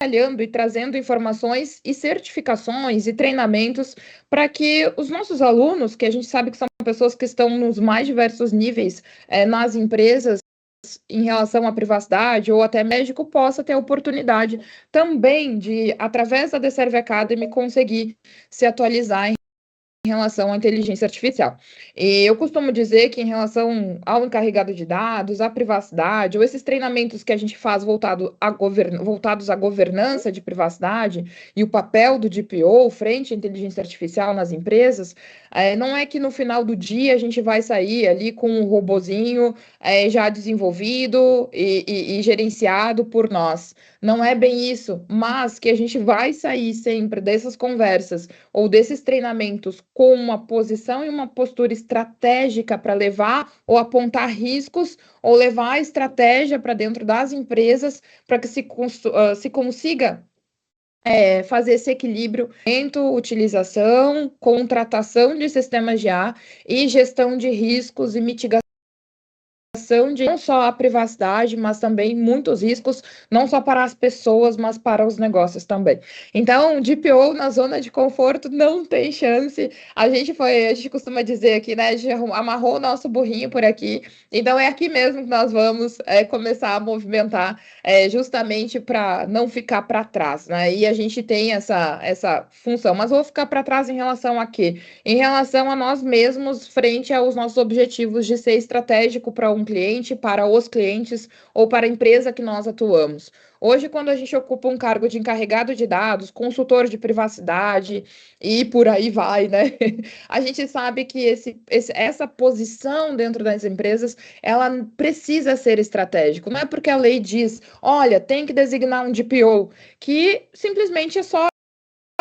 trabalhando e trazendo informações e certificações e treinamentos para que os nossos alunos, que a gente sabe que são pessoas que estão nos mais diversos níveis nas empresas, em relação à privacidade ou até médico, possa ter a oportunidade também de, através da The Serve Academy, conseguir se atualizar em relação à inteligência artificial. E eu costumo dizer que em relação ao encarregado de dados, à privacidade, ou esses treinamentos que a gente faz voltados à governança de privacidade e o papel do DPO frente à inteligência artificial nas empresas, não é que no final do dia a gente vai sair ali com um robozinho já desenvolvido e gerenciado por nós. Não é bem isso, mas que a gente vai sair sempre dessas conversas ou desses treinamentos com uma posição e uma postura estratégica para levar ou apontar riscos ou levar a estratégia para dentro das empresas para que se consiga fazer esse equilíbrio entre utilização, contratação de sistemas de IA e gestão de riscos e mitigação de não só a privacidade, mas também muitos riscos, não só para as pessoas, mas para os negócios também. Então, DPO na zona de conforto não tem chance. A gente costuma dizer aqui, né? A gente amarrou o nosso burrinho por aqui. Então, é aqui mesmo que nós vamos começar a movimentar justamente para não ficar para trás, né? E a gente tem essa função. Mas vou ficar para trás em relação a quê? Em relação a nós mesmos, frente aos nossos objetivos de ser estratégico para um cliente, para os clientes ou para a empresa que nós atuamos. Hoje, quando a gente ocupa um cargo de encarregado de dados, consultor de privacidade e por aí vai, né? A gente sabe que essa posição dentro das empresas, ela precisa ser estratégica. Não é porque a lei diz, olha, tem que designar um DPO, que simplesmente é só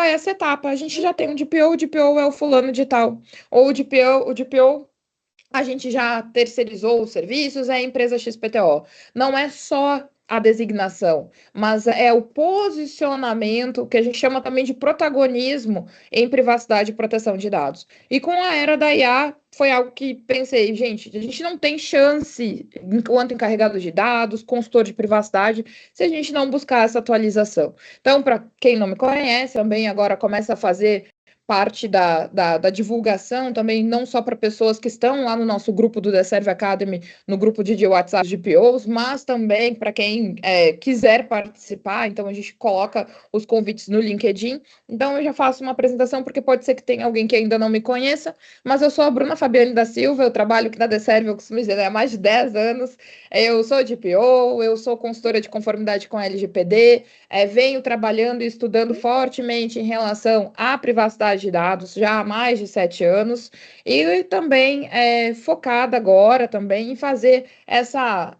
essa etapa. A gente já tem um DPO, o DPO é o fulano de tal. Ou o DPO a gente já terceirizou os serviços, é a empresa XPTO. Não é só a designação, mas é o posicionamento, que a gente chama também de protagonismo em privacidade e proteção de dados. E com a era da IA, foi algo que pensei, gente, a gente não tem chance, enquanto encarregado de dados, consultor de privacidade, se a gente não buscar essa atualização. Então, para quem não me conhece, também agora começa a fazer parte da divulgação também, não só para pessoas que estão lá no nosso grupo do The Serve Academy, no grupo de WhatsApp de POs, mas também para quem quiser participar, então a gente coloca os convites no LinkedIn. Então eu já faço uma apresentação, porque pode ser que tenha alguém que ainda não me conheça, mas eu sou a Bruna Fabiane da Silva, eu trabalho aqui na The Serve, eu costumo dizer, há mais de 10 anos, eu sou de PO, eu sou consultora de conformidade com a LGPD, venho trabalhando e estudando fortemente em relação à privacidade de dados já há mais de 7 anos e também focada agora também em fazer essa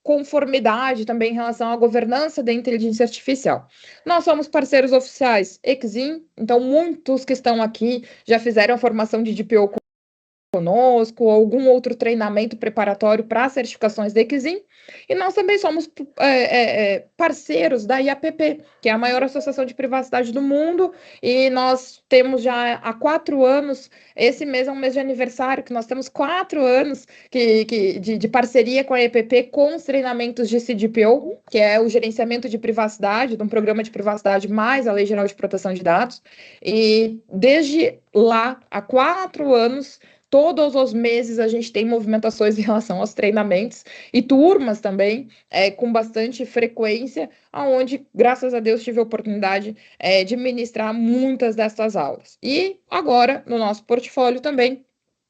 conformidade também em relação à governança da inteligência artificial. Nós somos parceiros oficiais Exim, então muitos que estão aqui já fizeram a formação de DPO conosco, ou algum outro treinamento preparatório para certificações da Exim, e nós também somos parceiros da IAPP, que é a maior associação de privacidade do mundo, e nós temos já há 4 anos, esse mês é um mês de aniversário, que nós temos 4 anos de parceria com a IAPP com os treinamentos de CDPO, que é o gerenciamento de privacidade, de um programa de privacidade mais a Lei Geral de Proteção de Dados, e desde lá, há 4 anos, todos os meses a gente tem movimentações em relação aos treinamentos e turmas também, com bastante frequência, onde, graças a Deus, tive a oportunidade de ministrar muitas dessas aulas. E agora, no nosso portfólio também,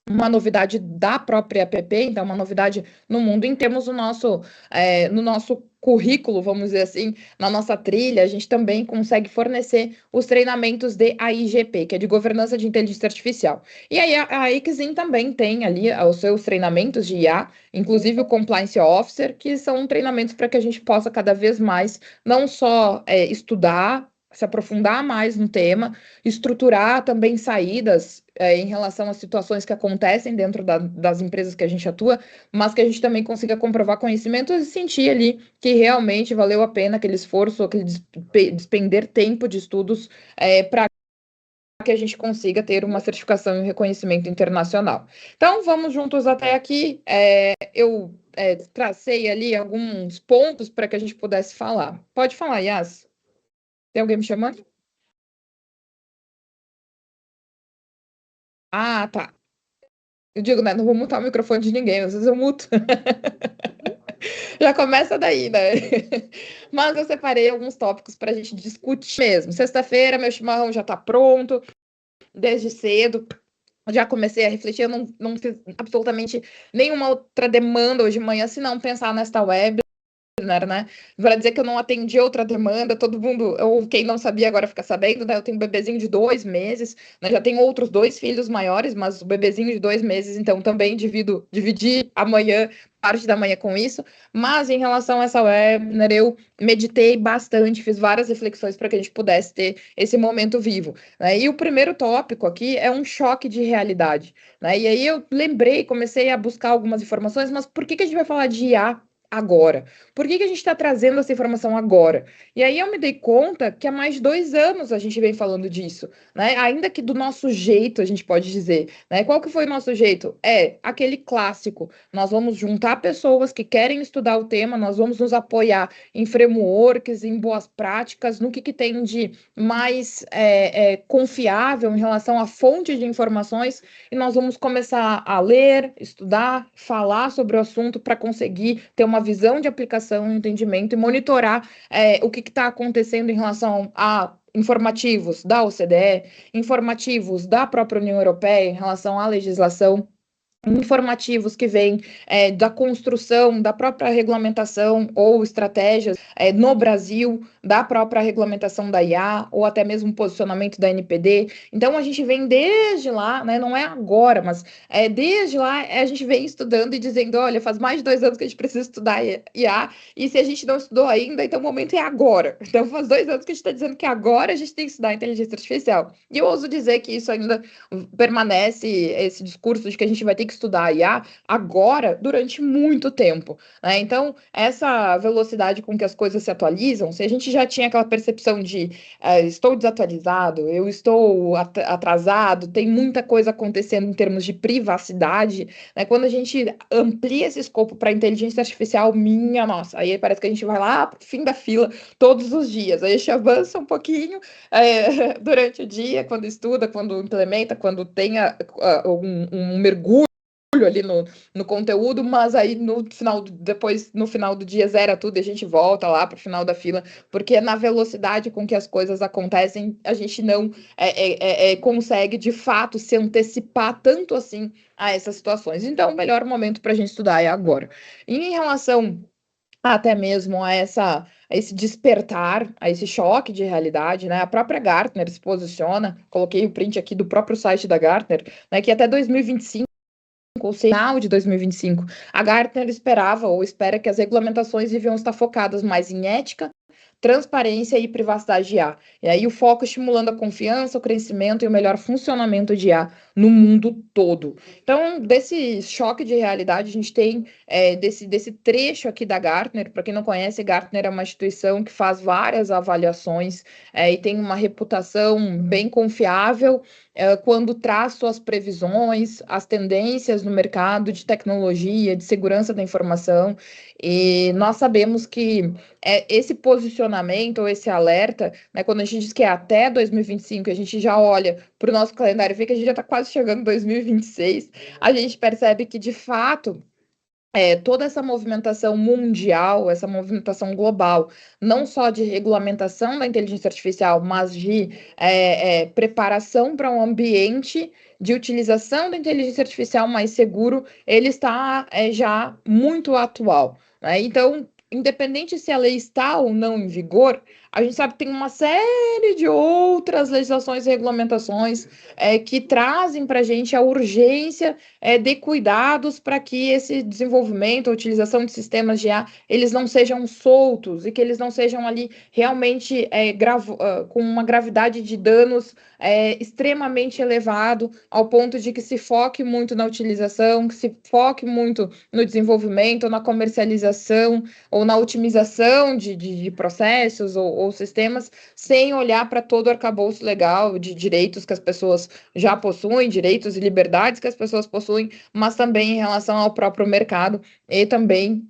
uma novidade da própria app, então uma novidade no mundo, em termos do no nosso currículo, vamos dizer assim, na nossa trilha, a gente também consegue fornecer os treinamentos de AIGP, que é de governança de inteligência artificial. E aí a Exim também tem ali os seus treinamentos de IA, inclusive o Compliance Officer, que são treinamentos para que a gente possa cada vez mais não só estudar, se aprofundar mais no tema, estruturar também saídas em relação às situações que acontecem dentro das empresas que a gente atua, mas que a gente também consiga comprovar conhecimentos e sentir ali que realmente valeu a pena aquele esforço, aquele despender tempo de estudos para que a gente consiga ter uma certificação e reconhecimento internacional. Então, vamos juntos até aqui. Eu tracei ali alguns pontos para que a gente pudesse falar. Pode falar, Yas. Tem alguém me chamando? Ah, tá. Eu digo, né? Não vou mutar o microfone de ninguém, às vezes eu muto. Já começa daí, né? Mas eu separei alguns tópicos para a gente discutir mesmo. Sexta-feira, meu chimarrão já está pronto, desde cedo. Já comecei a refletir, eu não fiz absolutamente nenhuma outra demanda hoje de manhã, se não pensar nesta web. Né? Para dizer que eu não atendi outra demanda, todo mundo, ou quem não sabia agora fica sabendo, né? Eu tenho um bebezinho de 2 meses, né? Já tenho outros 2 filhos maiores, mas o bebezinho de 2 meses, então também dividi amanhã, parte da manhã com isso. Mas em relação a essa webinar, eu meditei bastante, fiz várias reflexões para que a gente pudesse ter esse momento vivo. Né? E o primeiro tópico aqui é um choque de realidade. Né? E aí eu lembrei, comecei a buscar algumas informações, mas por que a gente vai falar de IA agora? Por que a gente está trazendo essa informação agora? E aí eu me dei conta que há mais de 2 anos a gente vem falando disso, né? Ainda que do nosso jeito, a gente pode dizer, né? Qual que foi o nosso jeito? É aquele clássico. Nós vamos juntar pessoas que querem estudar o tema, nós vamos nos apoiar em frameworks, em boas práticas, no que tem de mais confiável em relação à fonte de informações, e nós vamos começar a ler, estudar, falar sobre o assunto para conseguir ter uma visão de aplicação, entendimento e monitorar o que está acontecendo em relação a informativos da OCDE, informativos da própria União Europeia em relação à legislação, informativos que vêm da construção da própria regulamentação ou estratégias no Brasil, da própria regulamentação da IA, ou até mesmo posicionamento da NPD. Então, a gente vem desde lá, né, não é agora, mas desde lá a gente vem estudando e dizendo, olha, faz mais de 2 anos que a gente precisa estudar IA, e se a gente não estudou ainda, então o momento é agora. Então, faz 2 anos que a gente está dizendo que agora a gente tem que estudar inteligência artificial. E eu ouso dizer que isso ainda permanece, esse discurso de que a gente vai ter que estudar a IA agora durante muito tempo. Né? Então, essa velocidade com que as coisas se atualizam, se a gente já tinha aquela percepção de estou desatualizado, eu estou atrasado, tem muita coisa acontecendo em termos de privacidade, né? Quando a gente amplia esse escopo para inteligência artificial, minha nossa, aí parece que a gente vai lá para o fim da fila todos os dias, aí a gente avança um pouquinho durante o dia, quando estuda, quando implementa, quando tenha um mergulho ali no conteúdo, mas aí depois no final do dia zera tudo e a gente volta lá para o final da fila, porque na velocidade com que as coisas acontecem, a gente não consegue de fato se antecipar tanto assim a essas situações. Então, o melhor momento para a gente estudar é agora. E em relação até mesmo a esse despertar, a esse choque de realidade, né? A própria Gartner se posiciona, coloquei o print aqui do próprio site da Gartner, né, que até 2025, ou final de 2025, a Gartner esperava ou espera que as regulamentações deviam estar focadas mais em ética, transparência e privacidade de IA. E aí o foco estimulando a confiança, o crescimento e o melhor funcionamento de IA no mundo todo. Então, desse choque de realidade, a gente tem desse trecho aqui da Gartner. Para quem não conhece, Gartner é uma instituição que faz várias avaliações e tem uma reputação bem confiável quando traz suas previsões, as tendências no mercado de tecnologia, de segurança da informação. E nós sabemos que esse posicionamento ou esse alerta, né, quando a gente diz que é até 2025, a gente já olha para o nosso calendário e vê que a gente já está quase chegando em 2026, a gente percebe que, de fato, toda essa movimentação mundial, essa movimentação global, não só de regulamentação da inteligência artificial, mas de preparação para um ambiente de utilização da inteligência artificial mais seguro, ele está já muito atual. Né? Então, independente se a lei está ou não em vigor, a gente sabe que tem uma série de outras legislações e regulamentações que trazem para a gente a urgência de cuidados para que esse desenvolvimento, a utilização de sistemas de IA, eles não sejam soltos e que eles não sejam ali realmente com uma gravidade de danos extremamente elevado, ao ponto de que se foque muito na utilização, que se foque muito no desenvolvimento, na comercialização ou ou na otimização de processos ou sistemas, sem olhar para todo o arcabouço legal de direitos que as pessoas já possuem, direitos e liberdades que as pessoas possuem, mas também em relação ao próprio mercado e também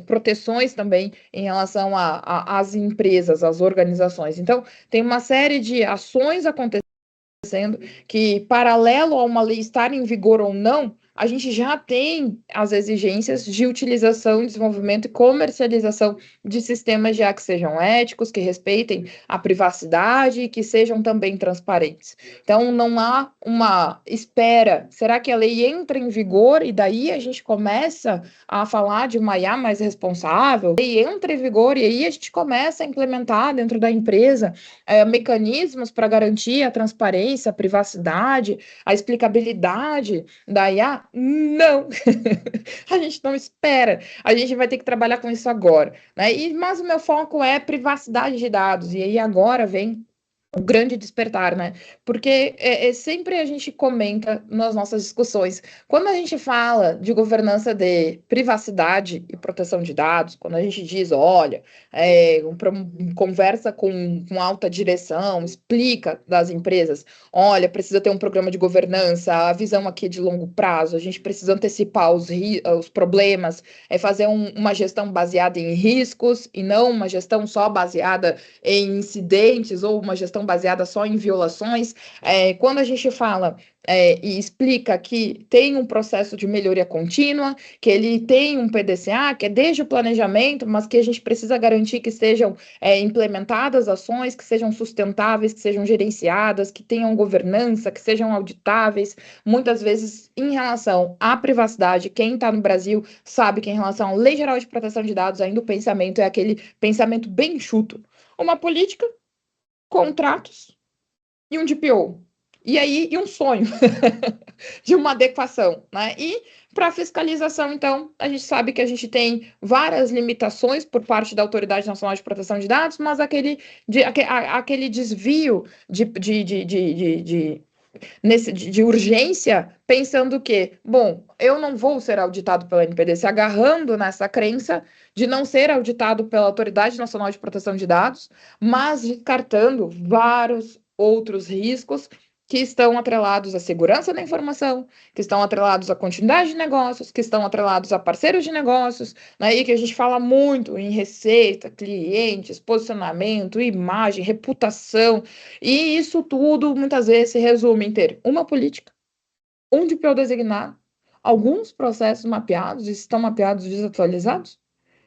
proteções também em relação às empresas, às organizações. Então, tem uma série de ações acontecendo que, paralelo a uma lei estar em vigor ou não, a gente já tem as exigências de utilização, desenvolvimento e comercialização de sistemas de IA que sejam éticos, que respeitem a privacidade e que sejam também transparentes. Então, não há uma espera. Será que a lei entra em vigor e daí a gente começa a falar de uma IA mais responsável? A lei entra em vigor e aí a gente começa a implementar dentro da empresa mecanismos para garantir a transparência, a privacidade, a explicabilidade da IA? Não, a gente não espera, a gente vai ter que trabalhar com isso agora, né? Mas o meu foco é privacidade de dados, e aí agora vem o grande despertar, né? Porque sempre a gente comenta nas nossas discussões, quando a gente fala de governança de privacidade e proteção de dados, quando a gente diz, olha, conversa com alta direção, explica das empresas, olha, precisa ter um programa de governança, a visão aqui é de longo prazo, a gente precisa antecipar os problemas, fazer uma gestão baseada em riscos e não uma gestão só baseada em incidentes ou uma gestão baseada só em violações. Quando a gente fala e explica que tem um processo de melhoria contínua, que ele tem um PDCA, que é desde o planejamento, mas que a gente precisa garantir que sejam implementadas ações, que sejam sustentáveis, que sejam gerenciadas, que tenham governança, que sejam auditáveis. Muitas vezes, em relação à privacidade, quem está no Brasil sabe que em relação à Lei Geral de Proteção de Dados, ainda o pensamento é aquele pensamento bem enxuto. Uma política, contratos e um DPO. E um sonho de uma adequação, né? E para fiscalização, então, a gente sabe que a gente tem várias limitações por parte da Autoridade Nacional de Proteção de Dados, mas aquele desvio de urgência, pensando que, bom, eu não vou ser auditado pela NPD, se agarrando nessa crença de não ser auditado pela Autoridade Nacional de Proteção de Dados, mas descartando vários outros riscos que estão atrelados à segurança da informação, que estão atrelados à continuidade de negócios, que estão atrelados a parceiros de negócios, né, e que a gente fala muito em receita, clientes, posicionamento, imagem, reputação, e isso tudo muitas vezes se resume em ter uma política, um DPO designado, alguns processos mapeados, e estão mapeados desatualizados,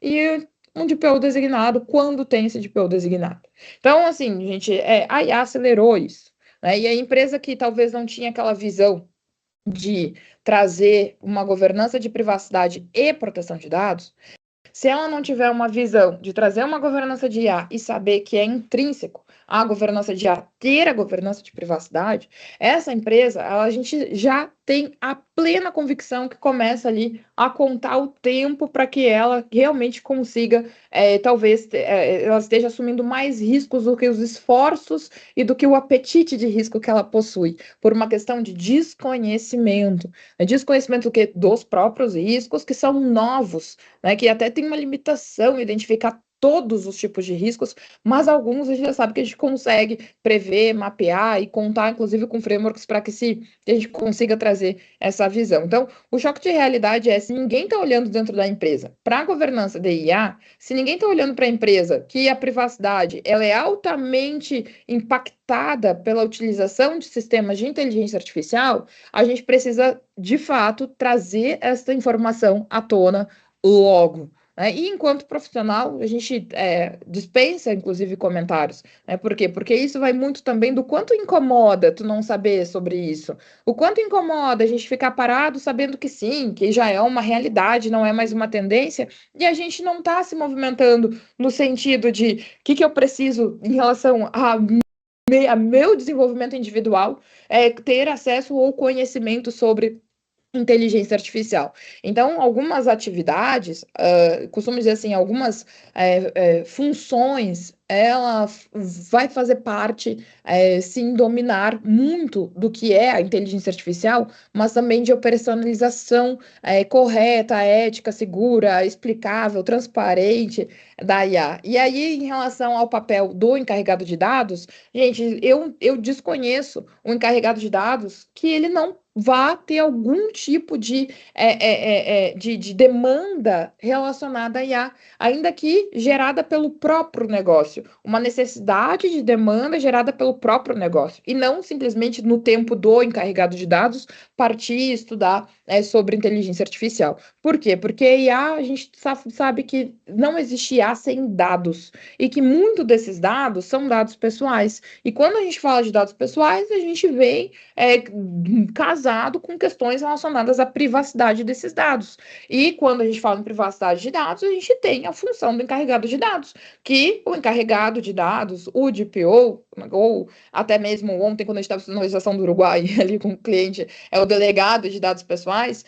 e um DPO designado quando tem esse DPO designado. Então, assim, gente, a IA acelerou isso. Né? E a empresa que talvez não tinha aquela visão de trazer uma governança de privacidade e proteção de dados, se ela não tiver uma visão de trazer uma governança de IA e saber que é intrínseco a governança de IA ter a governança de privacidade, essa empresa, a gente já tem a plena convicção que começa ali a contar o tempo para que ela realmente consiga, talvez, ela esteja assumindo mais riscos do que os esforços e do que o apetite de risco que ela possui, por uma questão de desconhecimento. Desconhecimento do quê? Dos próprios riscos que são novos, né, que até tem uma limitação identificar todos os tipos de riscos, mas alguns a gente já sabe que a gente consegue prever, mapear e contar, inclusive, com frameworks para que a gente consiga trazer essa visão. Então, o choque de realidade é, se ninguém está olhando dentro da empresa para a governança de IA, se ninguém está olhando para a empresa que a privacidade ela é altamente impactada pela utilização de sistemas de inteligência artificial, a gente precisa, de fato, trazer essa informação à tona logo. E enquanto profissional, a gente dispensa, inclusive, comentários. Por quê? Porque isso vai muito também do quanto incomoda tu não saber sobre isso. O quanto incomoda a gente ficar parado sabendo que sim, que já é uma realidade, não é mais uma tendência, e a gente não está se movimentando no sentido de o que eu preciso em relação a meu desenvolvimento individual, ter acesso ou conhecimento sobre inteligência artificial. Então, algumas atividades, costumo dizer assim, algumas funções ela vai fazer parte, sim, dominar muito do que é a inteligência artificial, mas também de operacionalização correta, ética, segura, explicável, transparente da IA. E aí, em relação ao papel do encarregado de dados, gente, eu desconheço o encarregado de dados que ele não vá ter algum tipo de demanda relacionada à IA, ainda que gerada pelo próprio negócio, uma necessidade de demanda gerada pelo próprio negócio, e não simplesmente no tempo do encarregado de dados partir e estudar sobre inteligência artificial. Por quê? Porque IA, a gente sabe que não existe IA sem dados, e que muito desses dados são dados pessoais. E quando a gente fala de dados pessoais, a gente vem casado com questões relacionadas à privacidade desses dados. E quando a gente fala em privacidade de dados, a gente tem a função do encarregado de dados, que o encarregado de dados, o DPO, ou até mesmo ontem, quando a gente estava fazendo a legislação do Uruguai, ali com o cliente, é o delegado de dados pessoais.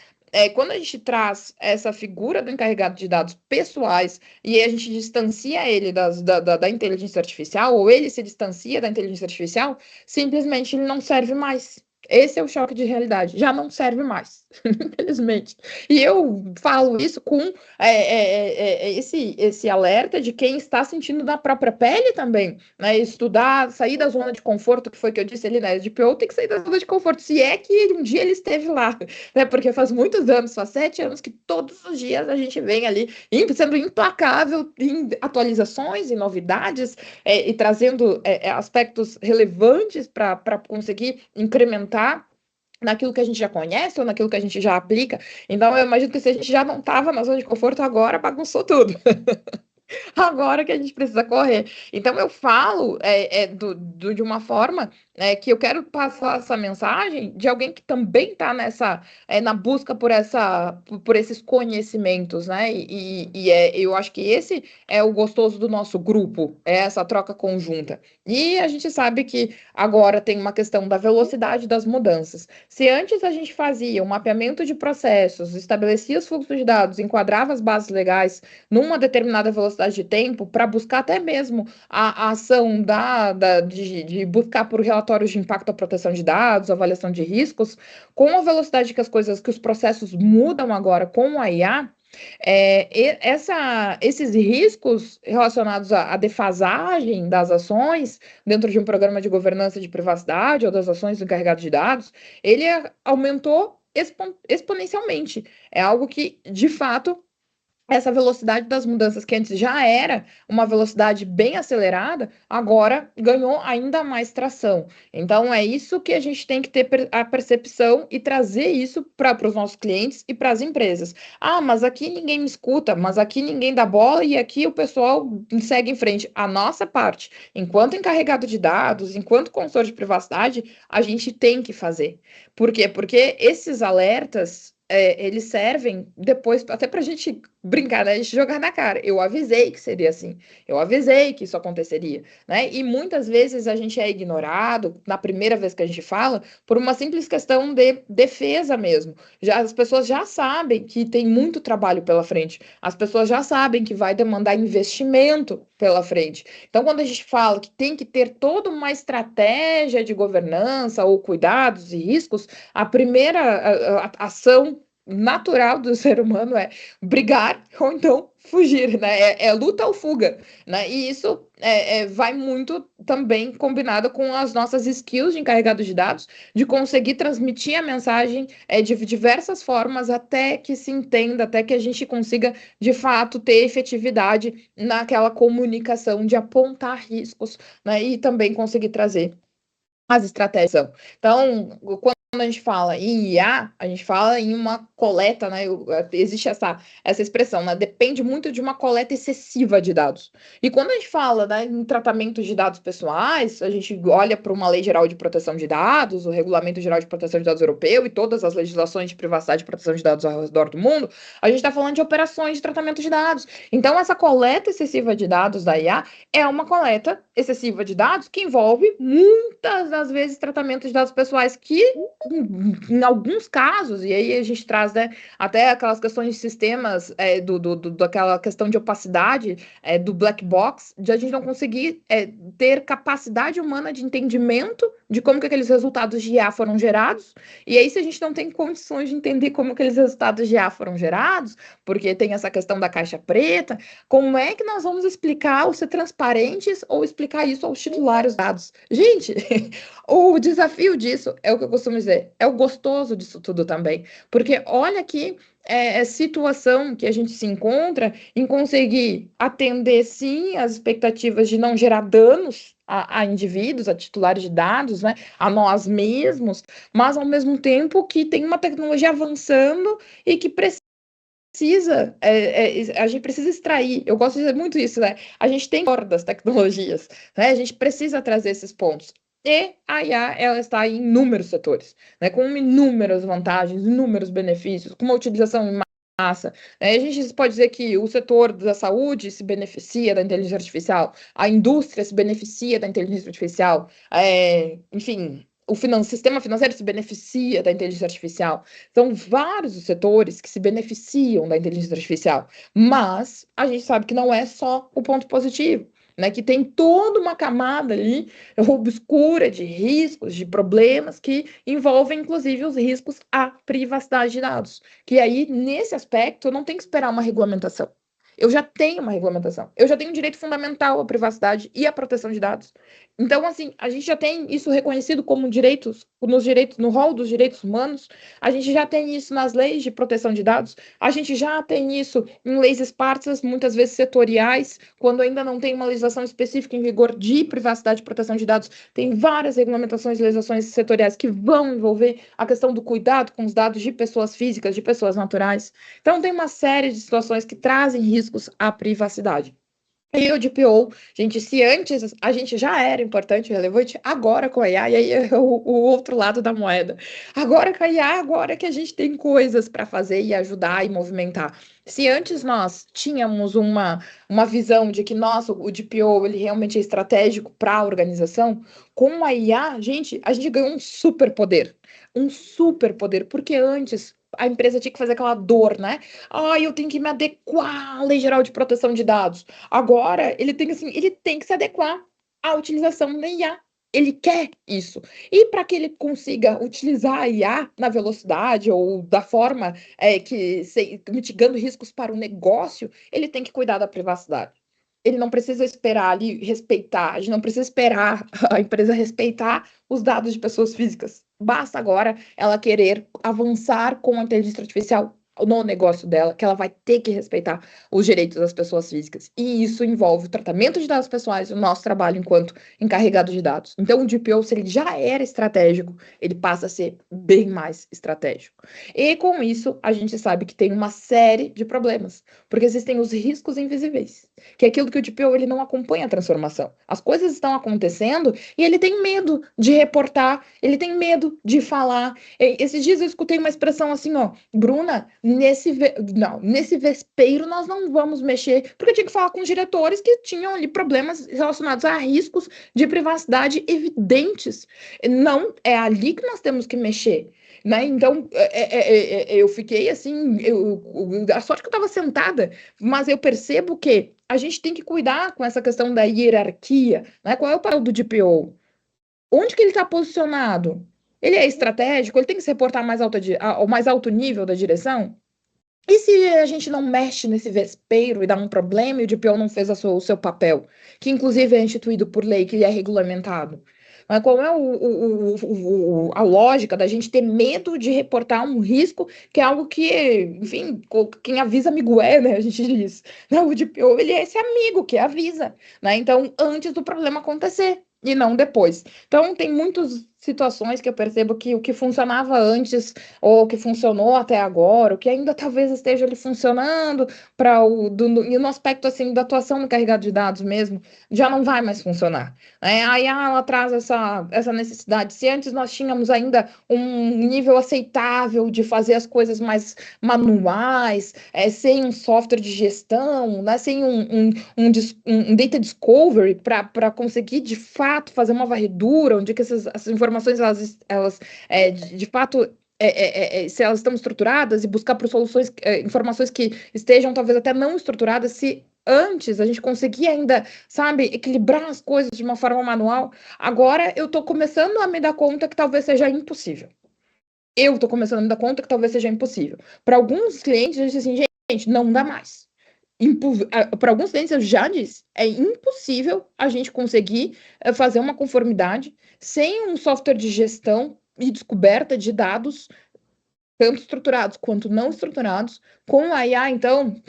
Quando a gente traz essa figura do encarregado de dados pessoais e a gente distancia ele da inteligência artificial, ou ele se distancia da inteligência artificial, simplesmente ele não serve mais. Esse é o choque de realidade. Já não serve mais, infelizmente. E eu falo isso com esse alerta de quem está sentindo na própria pele também, né? Estudar, sair da zona de conforto, que foi o que eu disse ali, né? De PO tem que sair da zona de conforto, se é que um dia ele esteve lá, né? Porque faz muitos anos, faz 7 anos que todos os dias a gente vem ali sendo implacável em atualizações e novidades e trazendo aspectos relevantes para conseguir incrementar naquilo que a gente já conhece ou naquilo que a gente já aplica. Então, eu imagino que se a gente já não estava na zona de conforto, agora bagunçou tudo. Agora que a gente precisa correr. Então, eu falo de uma forma que eu quero passar essa mensagem de alguém que também está na busca por esses conhecimentos, né? Eu acho que esse é o gostoso do nosso grupo, é essa troca conjunta. E a gente sabe que agora tem uma questão da velocidade das mudanças. Se antes a gente fazia um mapeamento de processos, estabelecia os fluxos de dados, enquadrava as bases legais numa determinada velocidade de tempo, para buscar até mesmo a ação de buscar por relatórios de impacto à proteção de dados, avaliação de riscos, com a velocidade que os processos mudam agora com a IA, esses riscos relacionados à defasagem das ações dentro de um programa de governança de privacidade ou das ações do encarregado de dados, ele aumentou exponencialmente. É algo que, de fato, essa velocidade das mudanças, que antes já era uma velocidade bem acelerada, agora ganhou ainda mais tração. Então, é isso que a gente tem que ter a percepção e trazer isso para os nossos clientes e para as empresas. Ah, mas aqui ninguém me escuta, mas aqui ninguém dá bola e aqui o pessoal segue em frente. A nossa parte, enquanto encarregado de dados, enquanto consultor de privacidade, a gente tem que fazer. Por quê? Porque esses alertas eles servem depois até para a gente brincar, né? A gente jogar na cara. Eu avisei que seria assim, eu avisei que isso aconteceria, né? E muitas vezes a gente é ignorado, na primeira vez que a gente fala, por uma simples questão de defesa mesmo. As pessoas já sabem que tem muito trabalho pela frente, as pessoas já sabem que vai demandar investimento pela frente. Então, quando a gente fala que tem que ter toda uma estratégia de governança ou cuidados e riscos, a primeira ação natural do ser humano é brigar ou então fugir, né? É luta ou fuga, né? E isso vai muito também combinado com as nossas skills de encarregado de dados, de conseguir transmitir a mensagem de diversas formas até que se entenda, até que a gente consiga, de fato, ter efetividade naquela comunicação de apontar riscos, né? E também conseguir trazer as estratégias. Então, quando a gente fala em IA, a gente fala em uma coleta, né? Existe essa expressão, né? Depende muito de uma coleta excessiva de dados. E quando a gente fala, né, em tratamento de dados pessoais, a gente olha para uma Lei Geral de Proteção de Dados, o Regulamento Geral de Proteção de Dados Europeu e todas as legislações de privacidade e proteção de dados ao redor do mundo, a gente está falando de operações de tratamento de dados. Então, essa coleta excessiva de dados da IA é uma coleta excessiva de dados que envolve muitas das vezes tratamento de dados pessoais que em alguns casos, e aí a gente traz, né, até aquelas questões de sistemas, daquela questão de opacidade, do black box, de a gente não conseguir ter capacidade humana de entendimento de como que aqueles resultados de IA foram gerados, e aí se a gente não tem condições de entender como aqueles resultados de IA foram gerados, porque tem essa questão da caixa preta, como é que nós vamos explicar ou ser transparentes ou explicar isso aos titulares dados? Gente, o desafio disso é o que eu costumo dizer, é o gostoso disso tudo também, porque olha que situação que a gente se encontra em conseguir atender, sim, as expectativas de não gerar danos a indivíduos, a titulares de dados, né, a nós mesmos, mas ao mesmo tempo que tem uma tecnologia avançando e que precisa, a gente precisa extrair, eu gosto de dizer muito isso, né? A gente tem das tecnologias, né? A gente precisa trazer esses pontos. E a IA, ela está em inúmeros setores, né? Com inúmeras vantagens, inúmeros benefícios, com uma utilização em massa. A gente pode dizer que o setor da saúde se beneficia da inteligência artificial, a indústria se beneficia da inteligência artificial, enfim, sistema financeiro se beneficia da inteligência artificial. São vários os setores que se beneficiam da inteligência artificial, mas a gente sabe que não é só o ponto positivo, né? Que tem toda uma camada ali obscura de riscos, de problemas que envolvem, inclusive, os riscos à privacidade de dados. Que aí, nesse aspecto, eu não tenho que esperar uma regulamentação. Eu já tenho uma regulamentação. Eu já tenho um direito fundamental à privacidade e à proteção de dados. Então, assim, a gente já tem isso reconhecido como direitos, no rol dos direitos humanos, a gente já tem isso nas leis de proteção de dados, a gente já tem isso em leis esparsas, muitas vezes setoriais, quando ainda não tem uma legislação específica em vigor de privacidade e proteção de dados, tem várias regulamentações e legislações setoriais que vão envolver a questão do cuidado com os dados de pessoas físicas, de pessoas naturais. Então, tem uma série de situações que trazem riscos à privacidade. E o DPO, gente, se antes a gente já era importante, relevante, agora com a IA, e aí é o outro lado da moeda. Agora com a IA, agora que a gente tem coisas para fazer e ajudar e movimentar. Se antes nós tínhamos uma visão de que, nossa, o DPO ele realmente é estratégico para a organização, com a IA, a gente ganhou um superpoder. Um superpoder, porque antes a empresa tinha que fazer aquela dor, né? Eu tenho que me adequar à Lei Geral de Proteção de Dados. Agora, ele tem que se adequar à utilização da IA. Ele quer isso. E para que ele consiga utilizar a IA na velocidade ou da forma mitigando riscos para o negócio, ele tem que cuidar da privacidade. Ele não precisa esperar ali respeitar, a gente não precisa esperar a empresa respeitar os dados de pessoas físicas. Basta agora ela querer avançar com a inteligência artificial no negócio dela, que ela vai ter que respeitar os direitos das pessoas físicas. E isso envolve o tratamento de dados pessoais e o nosso trabalho enquanto encarregado de dados. Então, o DPO, se ele já era estratégico, ele passa a ser bem mais estratégico. E com isso, a gente sabe que tem uma série de problemas, porque existem os riscos invisíveis, que é aquilo que o DPO ele não acompanha a transformação. As coisas estão acontecendo e ele tem medo de reportar, ele tem medo de falar. Esses dias eu escutei uma expressão assim, Bruna, nesse vespeiro nós não vamos mexer, porque eu tinha que falar com os diretores que tinham ali problemas relacionados a riscos de privacidade evidentes. Não é ali que nós temos que mexer. Né? Então, eu fiquei assim, a sorte que eu estava sentada, mas eu percebo que a gente tem que cuidar com essa questão da hierarquia, né? Qual é o papel do DPO? Onde que ele está posicionado? Ele é estratégico? Ele tem que se reportar ao mais alto nível da direção? E se a gente não mexe nesse vespeiro e dá um problema e o DPO não fez o seu papel, que inclusive é instituído por lei, que ele é regulamentado? Mas qual é a lógica da gente ter medo de reportar um risco, que é algo que, enfim, quem avisa amigo é, né? A gente diz. Não, o DPO, ele é esse amigo que avisa, né? Então, antes do problema acontecer e não depois. Então, tem muitas situações que eu percebo que o que funcionava antes ou o que funcionou até agora, o que ainda talvez esteja ali funcionando e no aspecto assim da atuação no carregado de dados mesmo, já não vai mais funcionar. Aí ela traz essa necessidade. Se antes nós tínhamos ainda um nível aceitável de fazer as coisas mais manuais, sem um software de gestão, né, sem um data discovery para conseguir de fato fazer uma varredura, onde que essas informações informações, elas de fato, se elas estão estruturadas e buscar por soluções, informações que estejam talvez até não estruturadas, se antes a gente conseguia ainda, sabe, equilibrar as coisas de uma forma manual, agora eu estou começando a me dar conta que talvez seja impossível. Eu estou começando a me dar conta que talvez seja impossível. Para alguns clientes, eu disse assim, gente, não dá mais. Para alguns clientes, eu já disse, é impossível a gente conseguir fazer uma conformidade sem um software de gestão e descoberta de dados, tanto estruturados quanto não estruturados, com a IA, então,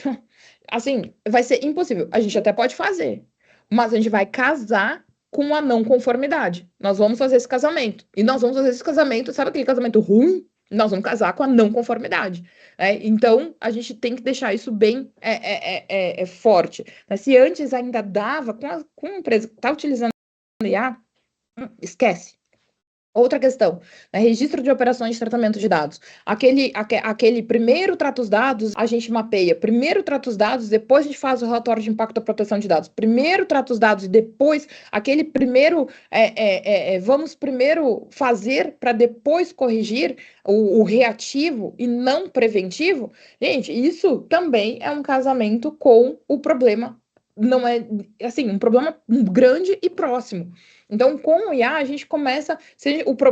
assim, vai ser impossível. A gente até pode fazer, mas a gente vai casar com a não conformidade. Nós vamos fazer esse casamento. E nós vamos fazer esse casamento, sabe aquele casamento ruim? Nós vamos casar com a não conformidade. Então, a gente tem que deixar isso bem forte. Se antes ainda dava, com a empresa que está utilizando IA, esquece. Outra questão, registro de operações de tratamento de dados. Aquele primeiro trata os dados, a gente mapeia. Primeiro trata os dados, depois a gente faz o relatório de impacto da proteção de dados. Primeiro trata os dados e depois, aquele primeiro, vamos primeiro fazer para depois corrigir o reativo e não preventivo. Gente, isso também é um casamento com o problema. Não é, assim, um problema grande e próximo. Então, com o IA, a gente começa.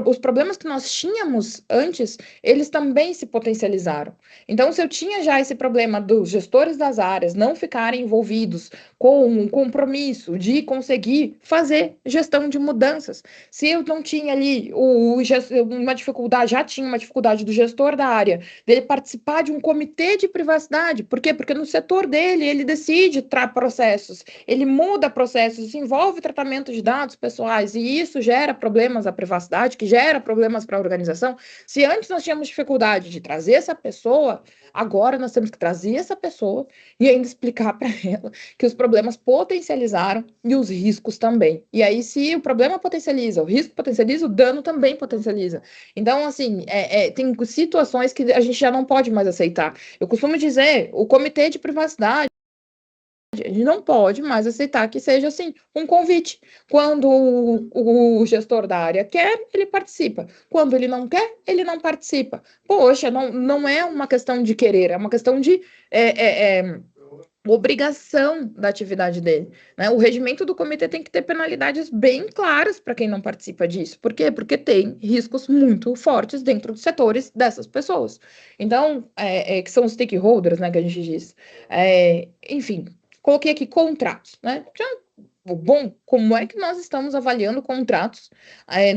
Os problemas que nós tínhamos antes, eles também se potencializaram. Então, se eu tinha já esse problema dos gestores das áreas não ficarem envolvidos com um compromisso de conseguir fazer gestão de mudanças, se eu não tinha ali uma dificuldade, já tinha uma dificuldade do gestor da área, dele participar de um comitê de privacidade. Por quê? Porque no setor dele, ele decide processos, ele muda processos, envolve tratamento de dados pessoais, e isso gera problemas à privacidade, que gera problemas para a organização. Se antes nós tínhamos dificuldade de trazer essa pessoa, agora nós temos que trazer essa pessoa e ainda explicar para ela que os problemas potencializaram e os riscos também. E aí, se o problema potencializa, o risco potencializa, o dano também potencializa. Então, assim, tem situações que a gente já não pode mais aceitar. Eu costumo dizer, o comitê de privacidade, a gente não pode mais aceitar que seja assim um convite. Quando o gestor da área quer, ele participa. Quando ele não quer, ele não participa. Poxa, não é uma questão de querer, é uma questão de obrigação da atividade dele. Né? O regimento do comitê tem que ter penalidades bem claras para quem não participa disso. Por quê? Porque tem riscos muito fortes dentro dos setores dessas pessoas. Então, que são os stakeholders, né, que a gente diz. Enfim, coloquei aqui contratos, né? Bom, como é que nós estamos avaliando contratos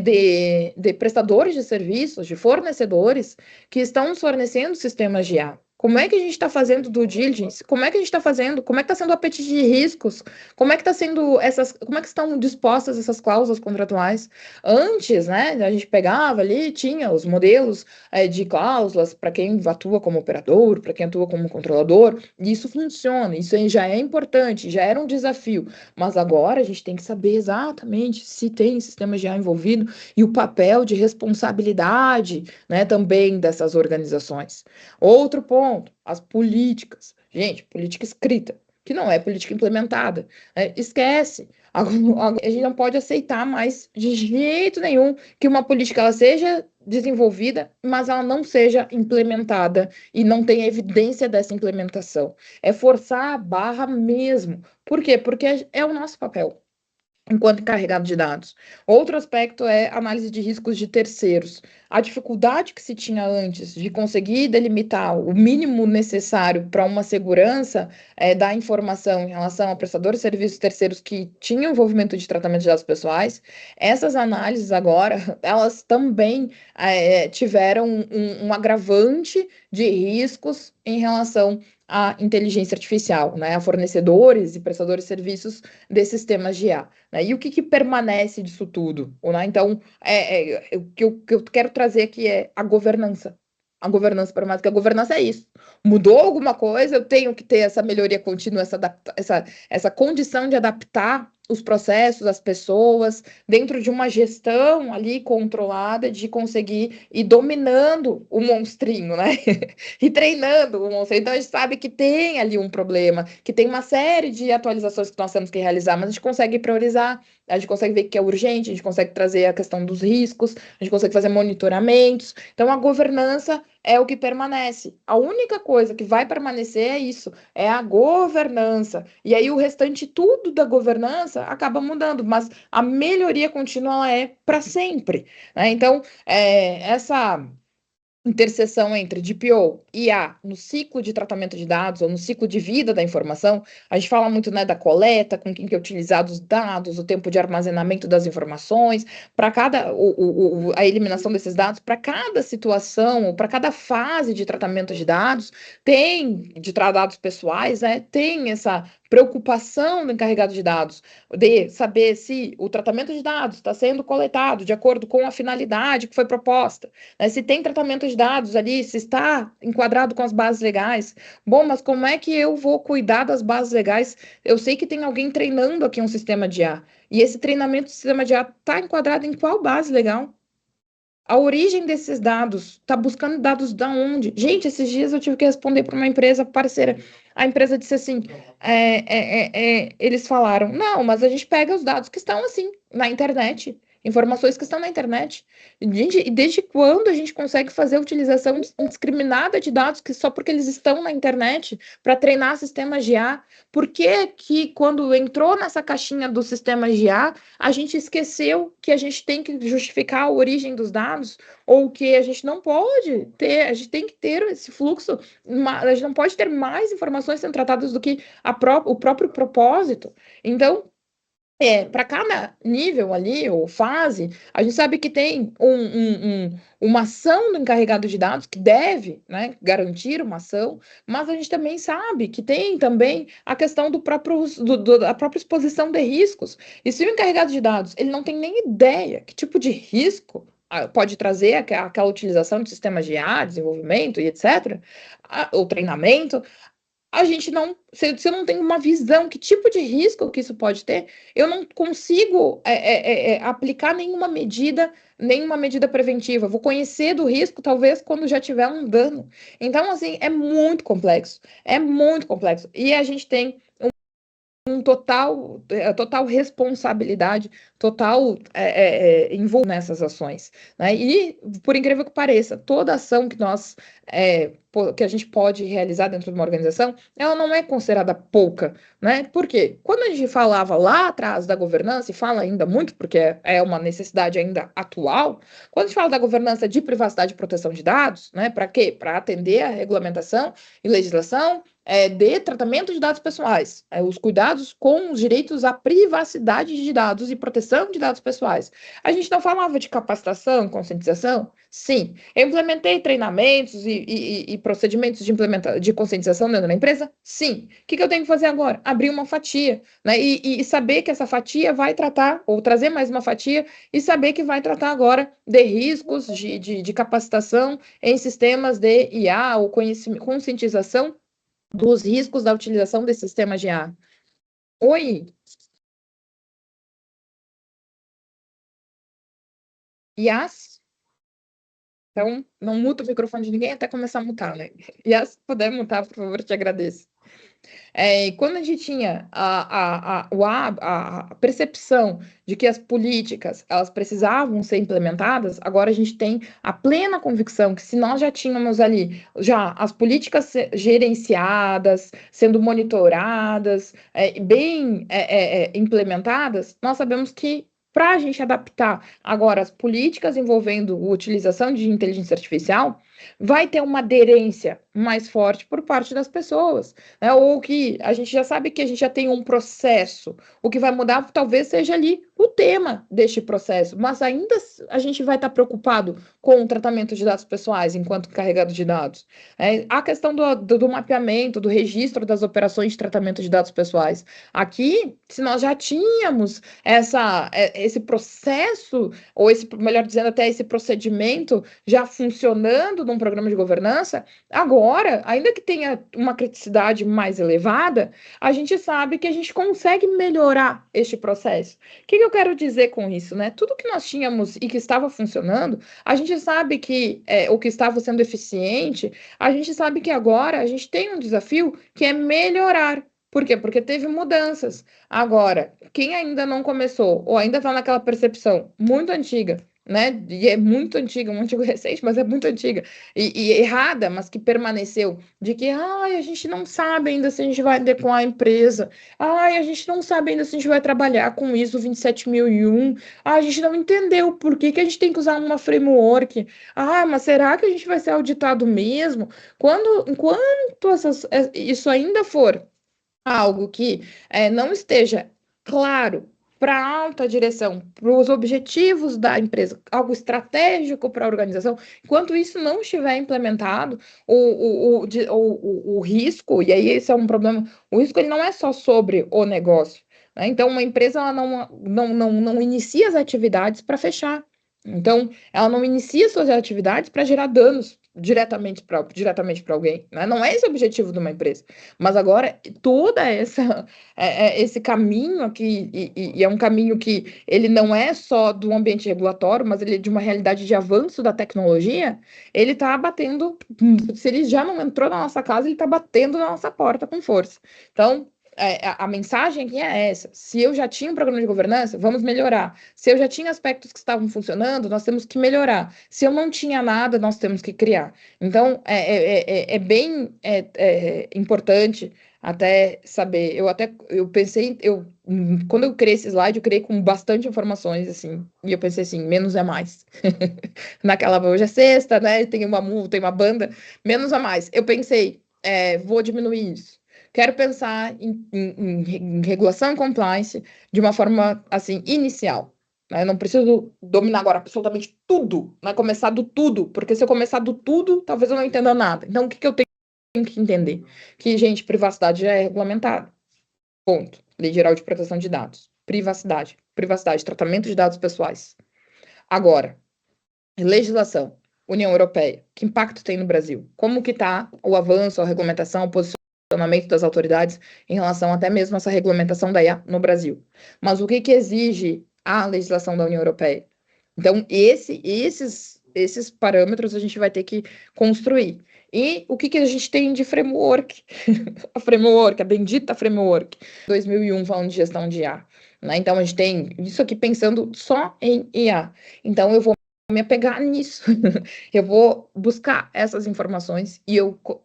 de prestadores de serviços, de fornecedores que estão nos fornecendo sistemas de IA? Como é que a gente está fazendo due diligence? Como é que a gente está fazendo? Como é que está sendo o apetite de riscos? Como é que está sendo como é que estão dispostas essas cláusulas contratuais? Antes, né, a gente pegava ali, tinha os modelos de cláusulas para quem atua como operador, para quem atua como controlador, e isso funciona, isso aí já é importante, já era um desafio, mas agora a gente tem que saber exatamente se tem sistemas de IA envolvido e o papel de responsabilidade, né, também dessas organizações. Outro ponto, as políticas. Gente, política escrita, que não é política implementada. Esquece. A gente não pode aceitar mais, de jeito nenhum, que uma política ela seja desenvolvida, mas ela não seja implementada e não tenha evidência dessa implementação. É forçar a barra mesmo. Por quê? Porque é o nosso papel enquanto encarregado de dados. Outro aspecto é análise de riscos de terceiros. A dificuldade que se tinha antes de conseguir delimitar o mínimo necessário para uma segurança da informação em relação a prestadores de serviços terceiros que tinham envolvimento de tratamento de dados pessoais, essas análises agora, elas também tiveram um agravante de riscos em relação à inteligência artificial, né, a fornecedores e prestadores de serviços de sistemas de IA. Né? E o que permanece disso tudo? Né? Então, o que eu quero trazer aqui é a governança. A governança para mais que a governança é isso. Mudou alguma coisa, eu tenho que ter essa melhoria contínua, essa condição de adaptar os processos, as pessoas, dentro de uma gestão ali controlada de conseguir ir dominando o monstrinho, né? E treinando o monstrinho. Então a gente sabe que tem ali um problema, que tem uma série de atualizações que nós temos que realizar, mas a gente consegue priorizar, a gente consegue ver que é urgente, a gente consegue trazer a questão dos riscos, a gente consegue fazer monitoramentos. Então a governança é o que permanece. A única coisa que vai permanecer é isso, é a governança. E aí o restante tudo da governança acaba mudando, mas a melhoria contínua ela é para sempre, né? Então, essa interseção entre DPO e IA no ciclo de tratamento de dados ou no ciclo de vida da informação, a gente fala muito, né, da coleta, com quem que é utilizado os dados, o tempo de armazenamento das informações, para cada a eliminação desses dados, para cada situação, ou para cada fase de tratamento de dados, tem de dados pessoais, né, tem essa preocupação do encarregado de dados, de saber se o tratamento de dados está sendo coletado de acordo com a finalidade que foi proposta, né? Se tem tratamento de dados ali, se está enquadrado com as bases legais. Bom, mas como é que eu vou cuidar das bases legais? Eu sei que tem alguém treinando aqui um sistema de IA, e esse treinamento do sistema de IA está enquadrado em qual base legal? A origem desses dados, tá buscando dados da onde? Gente, esses dias eu tive que responder para uma empresa parceira. A empresa disse assim: eles falaram, não, mas a gente pega os dados que estão assim, na internet, informações que estão na internet. Gente, e desde quando a gente consegue fazer a utilização indiscriminada de dados que só porque eles estão na internet para treinar sistemas de IA? Por que que quando entrou nessa caixinha do sistema de IA, a gente esqueceu que a gente tem que justificar a origem dos dados, ou que a gente não pode ter, a gente tem que ter esse fluxo, a gente não pode ter mais informações sendo tratadas do que o próprio propósito. Então, para cada nível ali, ou fase, a gente sabe que tem uma ação do encarregado de dados que deve, né, garantir uma ação, mas a gente também sabe que tem também a questão da própria exposição de riscos. E se o encarregado de dados ele não tem nem ideia que tipo de risco pode trazer aquela utilização de sistemas de IA, desenvolvimento e etc., o treinamento, a gente não, se eu não tenho uma visão, que tipo de risco que isso pode ter, eu não consigo aplicar nenhuma medida preventiva. Vou conhecer do risco, talvez, quando já tiver um dano. Então, assim, é muito complexo. É muito complexo. E a gente tem total responsabilidade, total envolvimento nessas ações, né? E, por incrível que pareça, toda ação que a gente pode realizar dentro de uma organização, ela não é considerada pouca, né? Porque quando a gente falava lá atrás da governança, e fala ainda muito, porque é uma necessidade ainda atual, quando a gente fala da governança de privacidade e proteção de dados, né? Para quê? Para atender a regulamentação e legislação de tratamento de dados pessoais, os cuidados com os direitos à privacidade de dados e proteção de dados pessoais. A gente não falava de capacitação, conscientização? Sim. Eu implementei treinamentos e procedimentos de conscientização dentro da empresa? Sim. O que eu tenho que fazer agora? Abrir uma fatia, né? E saber que essa fatia vai tratar, ou trazer mais uma fatia, e saber que vai tratar agora de riscos de capacitação em sistemas de IA, ou conscientização dos riscos da utilização desse sistema de IA. Oi, Yas? Então, não muta o microfone de ninguém até começar a mutar, né? Yas, se puder mutar, por favor, te agradeço. E quando a gente tinha a percepção de que as políticas elas precisavam ser implementadas, agora a gente tem a plena convicção que se nós já tínhamos ali já as políticas gerenciadas, sendo monitoradas, bem implementadas, nós sabemos que para a gente adaptar agora as políticas envolvendo a utilização de inteligência artificial, vai ter uma aderência mais forte por parte das pessoas, né? Ou que a gente já sabe que a gente já tem um processo, o que vai mudar talvez seja ali o tema deste processo, mas ainda a gente vai estar preocupado com o tratamento de dados pessoais enquanto carregado de dados. A questão do mapeamento, do registro das operações de tratamento de dados pessoais. Aqui, se nós já tínhamos esse processo, ou melhor dizendo, até esse procedimento já funcionando de um programa de governança, agora, ainda que tenha uma criticidade mais elevada, a gente sabe que a gente consegue melhorar este processo. O que eu quero dizer com isso, né? Tudo que nós tínhamos e que estava funcionando, a gente sabe que o que estava sendo eficiente, a gente sabe que agora a gente tem um desafio que é melhorar. Por quê? Porque teve mudanças. Agora, quem ainda não começou, ou ainda está naquela percepção muito antiga, né? E é muito antiga, um antigo recente, mas é muito antiga e errada, mas que permaneceu, de que a gente não sabe ainda se a gente vai adequar a empresa, a gente não sabe ainda se a gente vai trabalhar com ISO 27001, a gente não entendeu por que a gente tem que usar uma framework, mas será que a gente vai ser auditado mesmo? Enquanto isso ainda for algo que não esteja claro para a alta direção, para os objetivos da empresa, algo estratégico para a organização, enquanto isso não estiver implementado, o risco, e aí esse é um problema, o risco ele não é só sobre o negócio, né? Então, uma empresa ela não inicia as atividades para fechar. Então, ela não inicia suas atividades para gerar danos diretamente para alguém, né? Não é esse o objetivo de uma empresa. Mas agora, toda esse caminho aqui, e é um caminho que ele não é só do ambiente regulatório, mas ele é de uma realidade de avanço da tecnologia, ele está batendo, se ele já não entrou na nossa casa, ele está batendo na nossa porta com força. Então, a mensagem aqui é essa: se eu já tinha um programa de governança, vamos melhorar. Se eu já tinha aspectos que estavam funcionando, nós temos que melhorar. Se eu não tinha nada, nós temos que criar. Então, é bem importante até saber. Eu pensei, quando eu criei esse slide, eu criei com bastante informações, assim, e eu pensei assim, menos é mais. Hoje é sexta, né? Tem uma banda, menos é mais. Eu pensei, vou diminuir isso. Quero pensar em regulação e compliance de uma forma, assim, inicial. Né? Eu não preciso dominar agora absolutamente tudo, né? Começar do tudo, porque se eu começar do tudo, talvez eu não entenda nada. Então, o que eu tenho que entender? Que, gente, privacidade já é regulamentada. Ponto. Lei Geral de Proteção de Dados. Privacidade. Privacidade, tratamento de dados pessoais. Agora, legislação. União Europeia. Que impacto tem no Brasil? Como que está o avanço, a regulamentação, o posicionamento das autoridades em relação até mesmo a essa regulamentação da IA no Brasil? Mas o que exige a legislação da União Europeia? Então, esses parâmetros a gente vai ter que construir. E o que a gente tem de framework? A bendita framework. 2001 falando de gestão de IA. Né? Então, a gente tem isso aqui pensando só em IA. Então, eu vou me apegar nisso. Eu vou buscar essas informações e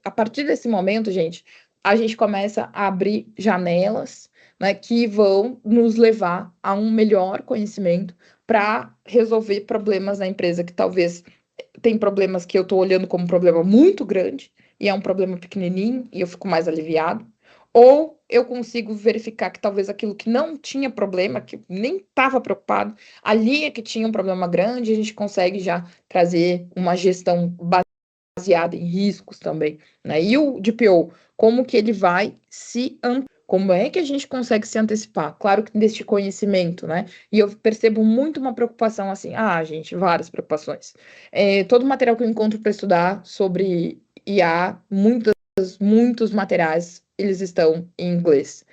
a partir desse momento, gente, a gente começa a abrir janelas, né, que vão nos levar a um melhor conhecimento para resolver problemas na empresa que talvez tem problemas que eu estou olhando como um problema muito grande e é um problema pequenininho e eu fico mais aliviado. Ou eu consigo verificar que talvez aquilo que não tinha problema, que nem estava preocupado, ali é que tinha um problema grande, a gente consegue já trazer uma gestão baseada em riscos também, né? E o DPO, como que ele vai como é que a gente consegue se antecipar? Claro que deste conhecimento, né? E eu percebo muito uma preocupação assim, gente, várias preocupações. Todo o material que eu encontro para estudar sobre IA, muitos materiais, eles estão em inglês.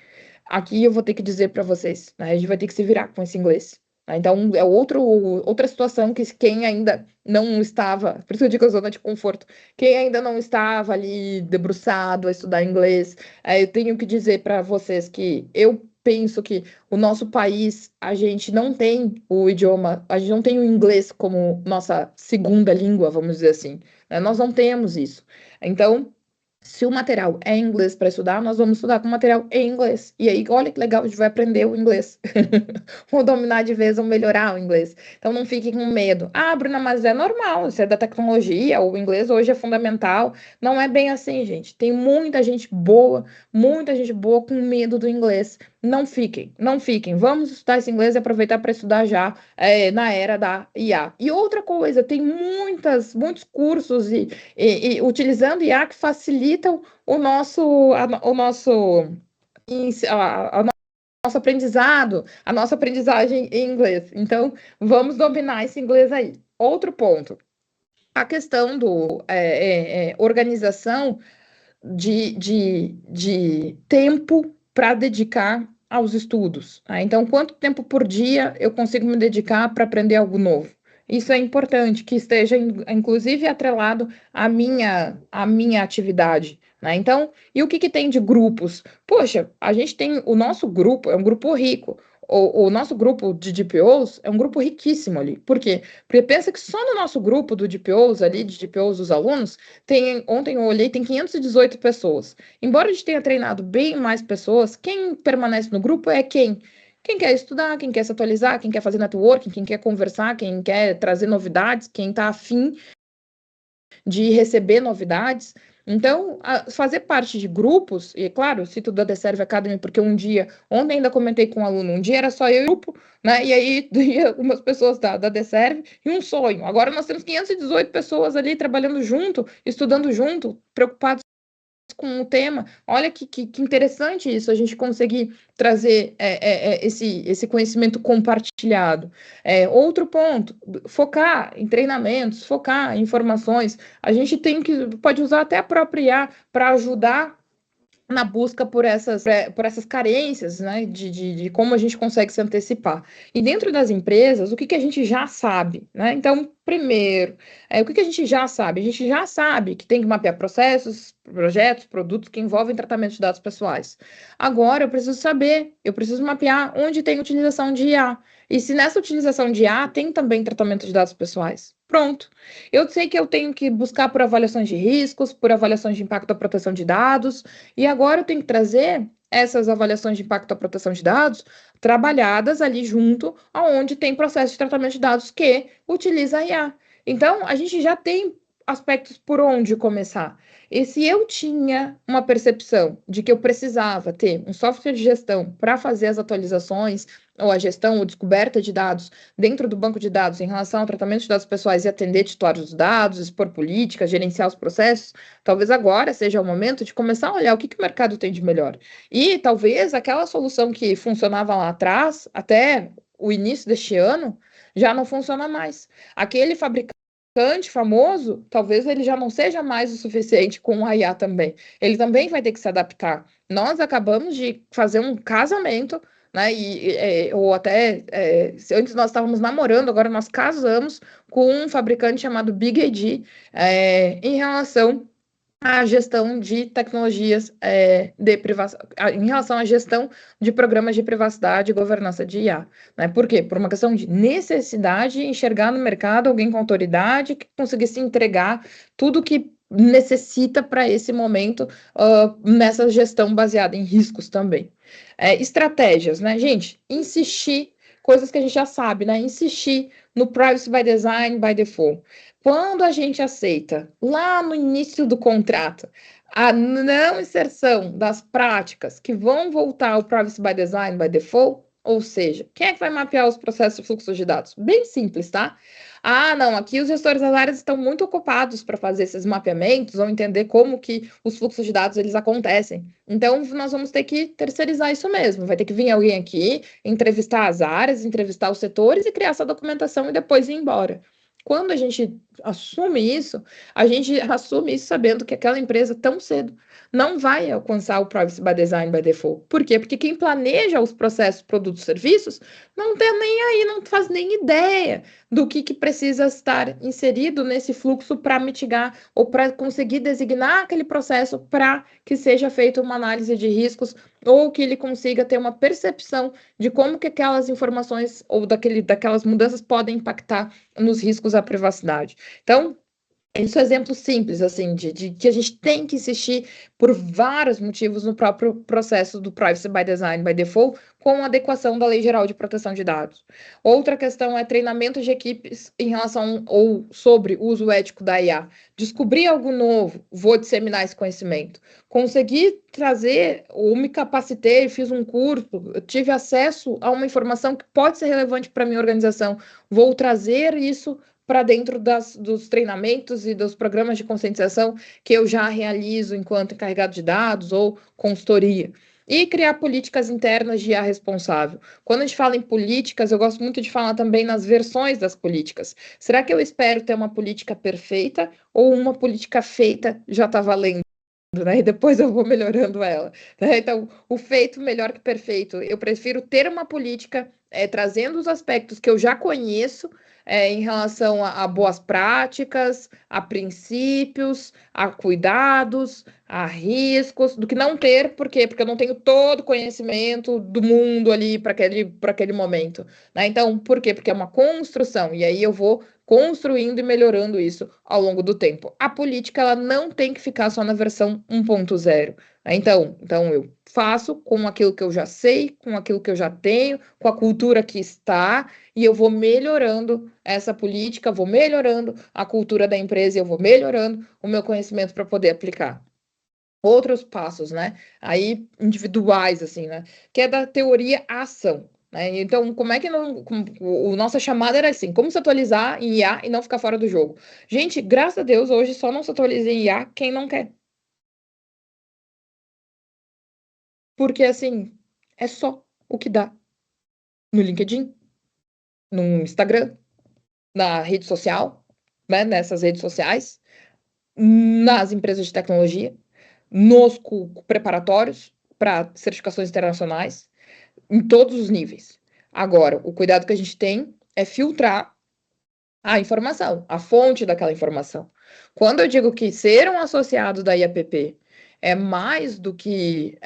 Aqui eu vou ter que dizer para vocês, né? A gente vai ter que se virar com esse inglês. Né? Então, é outra situação que quem ainda não estava, por isso eu digo a zona de conforto, quem ainda não estava ali debruçado a estudar inglês, eu tenho que dizer para vocês que eu penso que o nosso país, a gente não tem o idioma, a gente não tem o inglês como nossa segunda língua, vamos dizer assim. Né? Nós não temos isso. Então, se o material é em inglês para estudar, nós vamos estudar com material em inglês. E aí, olha que legal, a gente vai aprender o inglês. Vou dominar de vez, ou melhorar o inglês. Então, não fique com medo. Bruna, mas é normal, isso é da tecnologia, o inglês hoje é fundamental. Não é bem assim, gente. Tem muita gente boa com medo do inglês. Não fiquem. Vamos estudar esse inglês e aproveitar para estudar já na era da IA. E outra coisa, tem muitos cursos e utilizando IA que facilitam o nosso aprendizado, a nossa aprendizagem em inglês. Então, vamos dominar esse inglês aí. Outro ponto. a questão do organização de tempo para dedicar aos estudos. Tá? Então, quanto tempo por dia eu consigo me dedicar para aprender algo novo? Isso é importante, que esteja, inclusive, atrelado à minha atividade. Né? Então, e o que tem de grupos? Poxa, a gente tem o nosso grupo, é um grupo rico. O nosso grupo de DPOs é um grupo riquíssimo ali. Por quê? Porque pensa que só no nosso grupo do DPOs ali, de DPOs dos alunos, ontem eu olhei, tem 518 pessoas. Embora a gente tenha treinado bem mais pessoas, quem permanece no grupo é quem? Quem quer estudar, quem quer se atualizar, quem quer fazer networking, quem quer conversar, quem quer trazer novidades, quem está afim de receber novidades. Então, fazer parte de grupos, e claro, cito da The Serve Academy, porque ontem ainda comentei com um aluno, um dia era só eu e o grupo, né? E aí ia umas pessoas da The Serve e um sonho. Agora nós temos 518 pessoas ali trabalhando junto, estudando junto, preocupados com o tema. Olha que interessante isso, a gente conseguir trazer esse conhecimento compartilhado. Outro ponto, focar em treinamentos, focar em informações. A gente pode usar até a própria IA para ajudar na busca por essas carências, né, de como a gente consegue se antecipar. E dentro das empresas, o que a gente já sabe, né? Então, primeiro, o que a gente já sabe? A gente já sabe que tem que mapear processos, projetos, produtos que envolvem tratamento de dados pessoais. Agora, eu preciso mapear onde tem utilização de IA. E se nessa utilização de IA tem também tratamento de dados pessoais. Pronto. Eu sei que eu tenho que buscar por avaliações de riscos, por avaliações de impacto da proteção de dados, e agora eu tenho que trazer essas avaliações de impacto da proteção de dados trabalhadas ali junto, aonde tem processo de tratamento de dados que utiliza a IA. Então, a gente já tem aspectos por onde começar. E se eu tinha uma percepção de que eu precisava ter um software de gestão para fazer as atualizações, ou a gestão ou descoberta de dados dentro do banco de dados em relação ao tratamento de dados pessoais e atender titulares dos dados, expor políticas, gerenciar os processos, talvez agora seja o momento de começar a olhar o que o mercado tem de melhor. E talvez aquela solução que funcionava lá atrás, até o início deste ano, já não funciona mais. Aquele fabricante famoso, talvez ele já não seja mais o suficiente com a IA também. Ele também vai ter que se adaptar. Nós acabamos de fazer um casamento, né? Ou até antes nós estávamos namorando, agora nós casamos com um fabricante chamado Big AD em relação à gestão de tecnologias de privacidade, em relação à gestão de programas de privacidade e governança de IA. Né? Por quê? Por uma questão de necessidade de enxergar no mercado alguém com autoridade que conseguisse entregar tudo que necessita para esse momento nessa gestão baseada em riscos também. Estratégias, né, gente? Insistir, coisas que a gente já sabe, né? Insistir no Privacy by Design, by Default. Quando a gente aceita, lá no início do contrato, a não inserção das práticas que vão voltar ao Privacy by Design, by Default, ou seja, quem é que vai mapear os processos e fluxos de dados? Bem simples, tá? Ah, não, aqui os gestores das áreas estão muito ocupados para fazer esses mapeamentos ou entender como que os fluxos de dados eles acontecem. Então, nós vamos ter que terceirizar isso mesmo. Vai ter que vir alguém aqui, entrevistar as áreas, entrevistar os setores e criar essa documentação e depois ir embora. Quando a gente assume isso, a gente assume isso sabendo que aquela empresa tão cedo não vai alcançar o Privacy by Design by Default. Por quê? Porque quem planeja os processos, produtos, serviços, não tem nem aí, não faz nem ideia do que precisa estar inserido nesse fluxo para mitigar ou para conseguir designar aquele processo para que seja feita uma análise de riscos ou que ele consiga ter uma percepção de como que aquelas informações ou daquelas mudanças podem impactar nos riscos à privacidade. Então, isso é exemplo simples, assim, de que a gente tem que insistir por vários motivos no próprio processo do Privacy by Design, by Default, com a adequação da Lei Geral de Proteção de Dados. Outra questão é treinamento de equipes em relação ou sobre o uso ético da IA. Descobrir algo novo, vou disseminar esse conhecimento. Conseguir trazer, ou me capacitei, fiz um curso, tive acesso a uma informação que pode ser relevante para a minha organização, vou trazer isso para dentro dos treinamentos e dos programas de conscientização que eu já realizo enquanto encarregado de dados ou consultoria. E criar políticas internas de IA responsável. Quando a gente fala em políticas, eu gosto muito de falar também nas versões das políticas. Será que eu espero ter uma política perfeita ou uma política feita já está valendo? Né? E depois eu vou melhorando ela. Né? Então, o feito melhor que perfeito. Eu prefiro ter uma política trazendo os aspectos que eu já conheço em relação a boas práticas, a princípios, a cuidados, a riscos, do que não ter, por quê? Porque eu não tenho todo o conhecimento do mundo ali para aquele momento. Né? Então, por quê? Porque é uma construção, e aí eu vou construindo e melhorando isso ao longo do tempo. A política ela não tem que ficar só na versão 1.0. Então eu faço com aquilo que eu já sei, com aquilo que eu já tenho, com a cultura que está, e eu vou melhorando essa política, vou melhorando a cultura da empresa, e eu vou melhorando o meu conhecimento para poder aplicar. Outros passos, né? Aí individuais, assim, né? Que é da teoria à ação. Né? Então, como é que não. Nossa chamada era assim: como se atualizar em IA e não ficar fora do jogo? Gente, graças a Deus, hoje só não se atualiza em IA quem não quer. Porque, assim, é só o que dá no LinkedIn, no Instagram, na rede social, né? Nessas redes sociais, nas empresas de tecnologia, nos preparatórios para certificações internacionais, em todos os níveis. Agora, o cuidado que a gente tem é filtrar a informação, a fonte daquela informação. Quando eu digo que ser um associado da IAPP é mais do que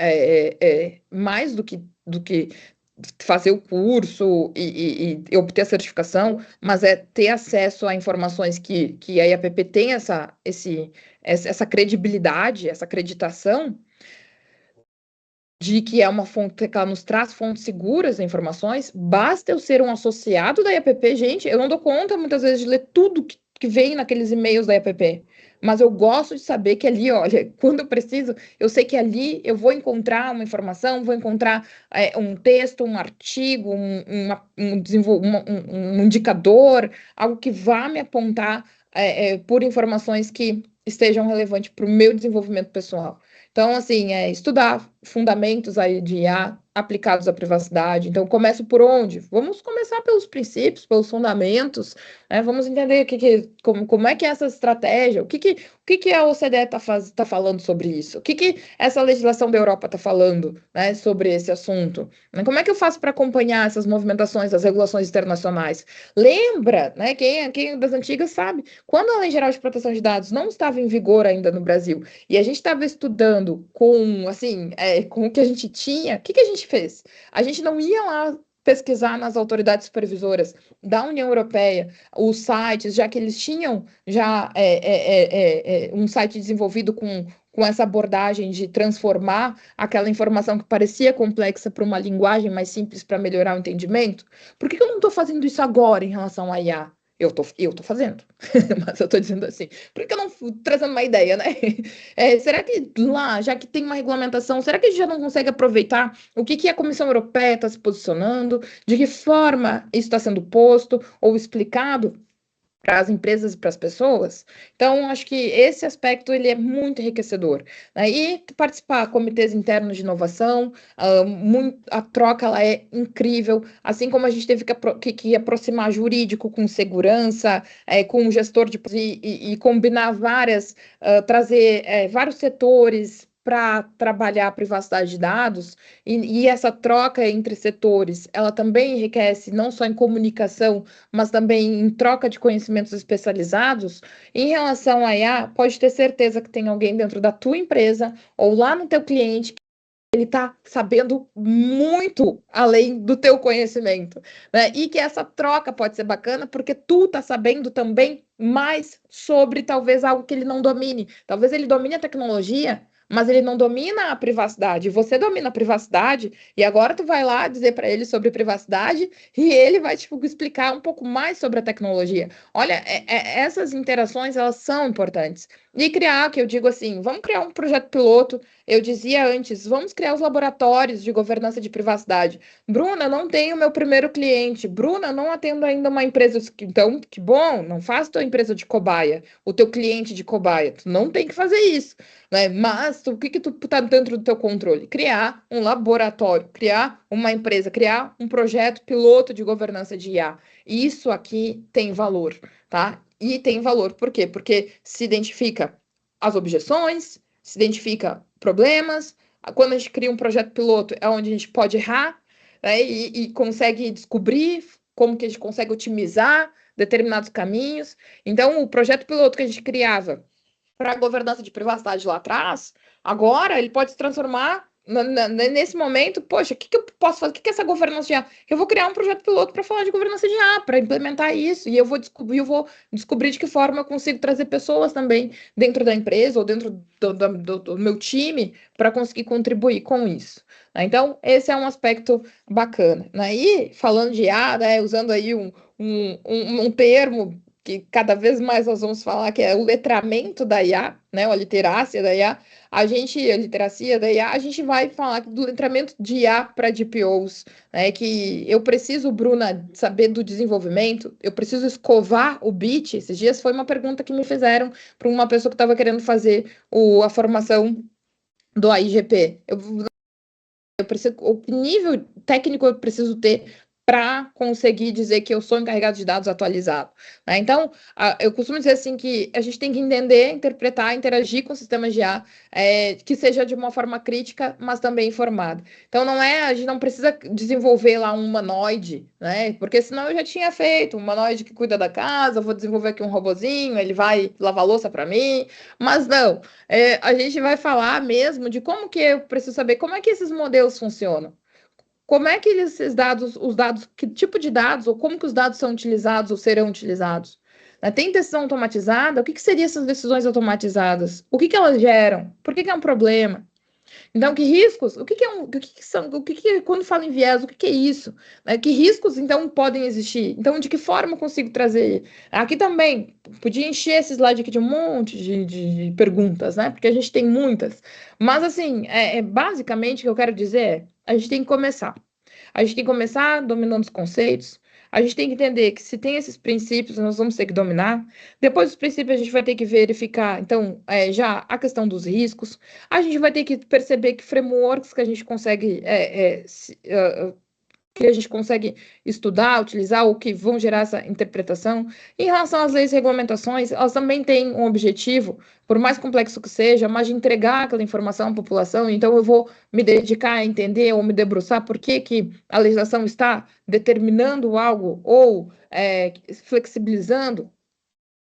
mais do que fazer o curso e obter a certificação, mas é ter acesso a informações que a IAPP tem essa credibilidade, essa acreditação de que é uma fonte que ela nos traz fontes seguras de informações, basta eu ser um associado da IAPP, gente, eu não dou conta muitas vezes de ler tudo que vem naqueles e-mails da IAPP, mas eu gosto de saber que ali, olha, quando eu preciso, eu sei que ali eu vou encontrar uma informação, vou encontrar um texto, um artigo, um indicador, algo que vá me apontar por informações que estejam relevantes para o meu desenvolvimento pessoal. Então, assim, estudar fundamentos aí de IA aplicados à privacidade. Então, começo por onde? Vamos começar pelos princípios, pelos fundamentos, né? Vamos entender como é que é essa estratégia, o que a OCDE está falando sobre isso, o que essa legislação da Europa está falando, né, sobre esse assunto. Né? Como é que eu faço para acompanhar essas movimentações das regulações internacionais? Lembra, né? Quem é das antigas sabe, quando a Lei Geral de Proteção de Dados não estava em vigor ainda no Brasil, e a gente estava estudando com o que a gente tinha, o que a gente fez? A gente não ia lá pesquisar nas autoridades supervisoras da União Europeia os sites, já que eles tinham já um site desenvolvido com essa abordagem de transformar aquela informação que parecia complexa para uma linguagem mais simples para melhorar o entendimento? Por que eu não estou fazendo isso agora em relação à IA? Eu tô fazendo, mas eu tô dizendo assim, por que eu não trazendo uma ideia, né? Será que lá, já que tem uma regulamentação, será que a gente já não consegue aproveitar o que a Comissão Europeia está se posicionando, de que forma isso está sendo posto ou explicado para as empresas e para as pessoas? Então, acho que esse aspecto ele é muito enriquecedor. Né? E participar de comitês internos de inovação, a troca ela é incrível, assim como a gente teve que aproximar jurídico com segurança, com o gestor e combinar trazer vários setores para trabalhar a privacidade de dados, e essa troca entre setores, ela também enriquece não só em comunicação, mas também em troca de conhecimentos especializados. Em relação a IA, pode ter certeza que tem alguém dentro da tua empresa ou lá no teu cliente que ele está sabendo muito além do teu conhecimento, né? E que essa troca pode ser bacana porque tu está sabendo também mais sobre talvez algo que ele não domine. Talvez ele domine a tecnologia, mas ele não domina a privacidade. Você domina a privacidade e agora tu vai lá dizer para ele sobre privacidade e ele vai tipo, explicar um pouco mais sobre a tecnologia. Olha, essas interações elas são importantes. E criar, que eu digo assim, vamos criar um projeto piloto. Eu dizia antes, vamos criar os laboratórios de governança de privacidade. Bruna, não tenho meu primeiro cliente. Bruna, não atendo ainda uma empresa. Então, que bom, não faz tua empresa de cobaia, o teu cliente de cobaia. Tu não tem que fazer isso, né? Mas o que que tu tá dentro do teu controle? Criar um laboratório, criar uma empresa, criar um projeto piloto de governança de IA. Isso aqui tem valor, tá? E tem valor, por quê? Porque se identifica as objeções, se identifica problemas. Quando a gente cria um projeto piloto, é onde a gente pode errar, né, e consegue descobrir como que a gente consegue otimizar determinados caminhos. Então, o projeto piloto que a gente criava para a governança de privacidade lá atrás, agora ele pode se transformar nesse momento. Poxa, o que eu posso fazer? O que é essa governança de IA? Eu vou criar um projeto piloto para falar de governança de IA, para implementar isso, e eu vou descobrir de que forma eu consigo trazer pessoas também dentro da empresa ou dentro do meu time para conseguir contribuir com isso. Então, esse é um aspecto bacana. E falando de IA, né, usando aí um termo que cada vez mais nós vamos falar, que é o letramento da IA, né, a literacia da IA, a literacia da IA, a gente vai falar do letramento de IA para DPOs, né, que eu preciso, Bruna, saber do desenvolvimento, eu preciso escovar o bit. Esses dias foi uma pergunta que me fizeram para uma pessoa que estava querendo fazer a formação do AIGP. Eu preciso, o nível técnico eu preciso ter para conseguir dizer que eu sou encarregado de dados atualizado, né? Então, eu costumo dizer assim que a gente tem que entender, interpretar, interagir com sistemas de IA, que seja de uma forma crítica, mas também informada. Então, a gente não precisa desenvolver lá um humanoide, né? Porque senão eu já tinha feito um humanoide que cuida da casa, vou desenvolver aqui um robozinho, ele vai lavar louça para mim, mas não. A gente vai falar mesmo de como que eu preciso saber como é que esses modelos funcionam. Como é que esses dados, os dados, que tipo de dados, ou como que os dados são utilizados ou serão utilizados? Tem decisão automatizada? O que seriam essas decisões automatizadas? O que elas geram? Por que é um problema? Então, que riscos? O que é o que são? Quando fala em viés, o que é isso? Que riscos, então, podem existir? Então, de que forma eu consigo trazer? Aqui também, podia encher esse slide aqui de um monte de perguntas, né? Porque a gente tem muitas. Mas, assim, basicamente, o que eu quero dizer é, a gente tem que começar. A gente tem que começar dominando os conceitos. A gente tem que entender que se tem esses princípios, nós vamos ter que dominar. Depois dos princípios, a gente vai ter que verificar, então, já a questão dos riscos. A gente vai ter que perceber que frameworks que a gente consegue que a gente consegue estudar, utilizar, ou que vão gerar essa interpretação. Em relação às leis e regulamentações, elas também têm um objetivo, por mais complexo que seja, mas de entregar aquela informação à população. Então, eu vou me dedicar a entender ou me debruçar por que a legislação está determinando algo ou flexibilizando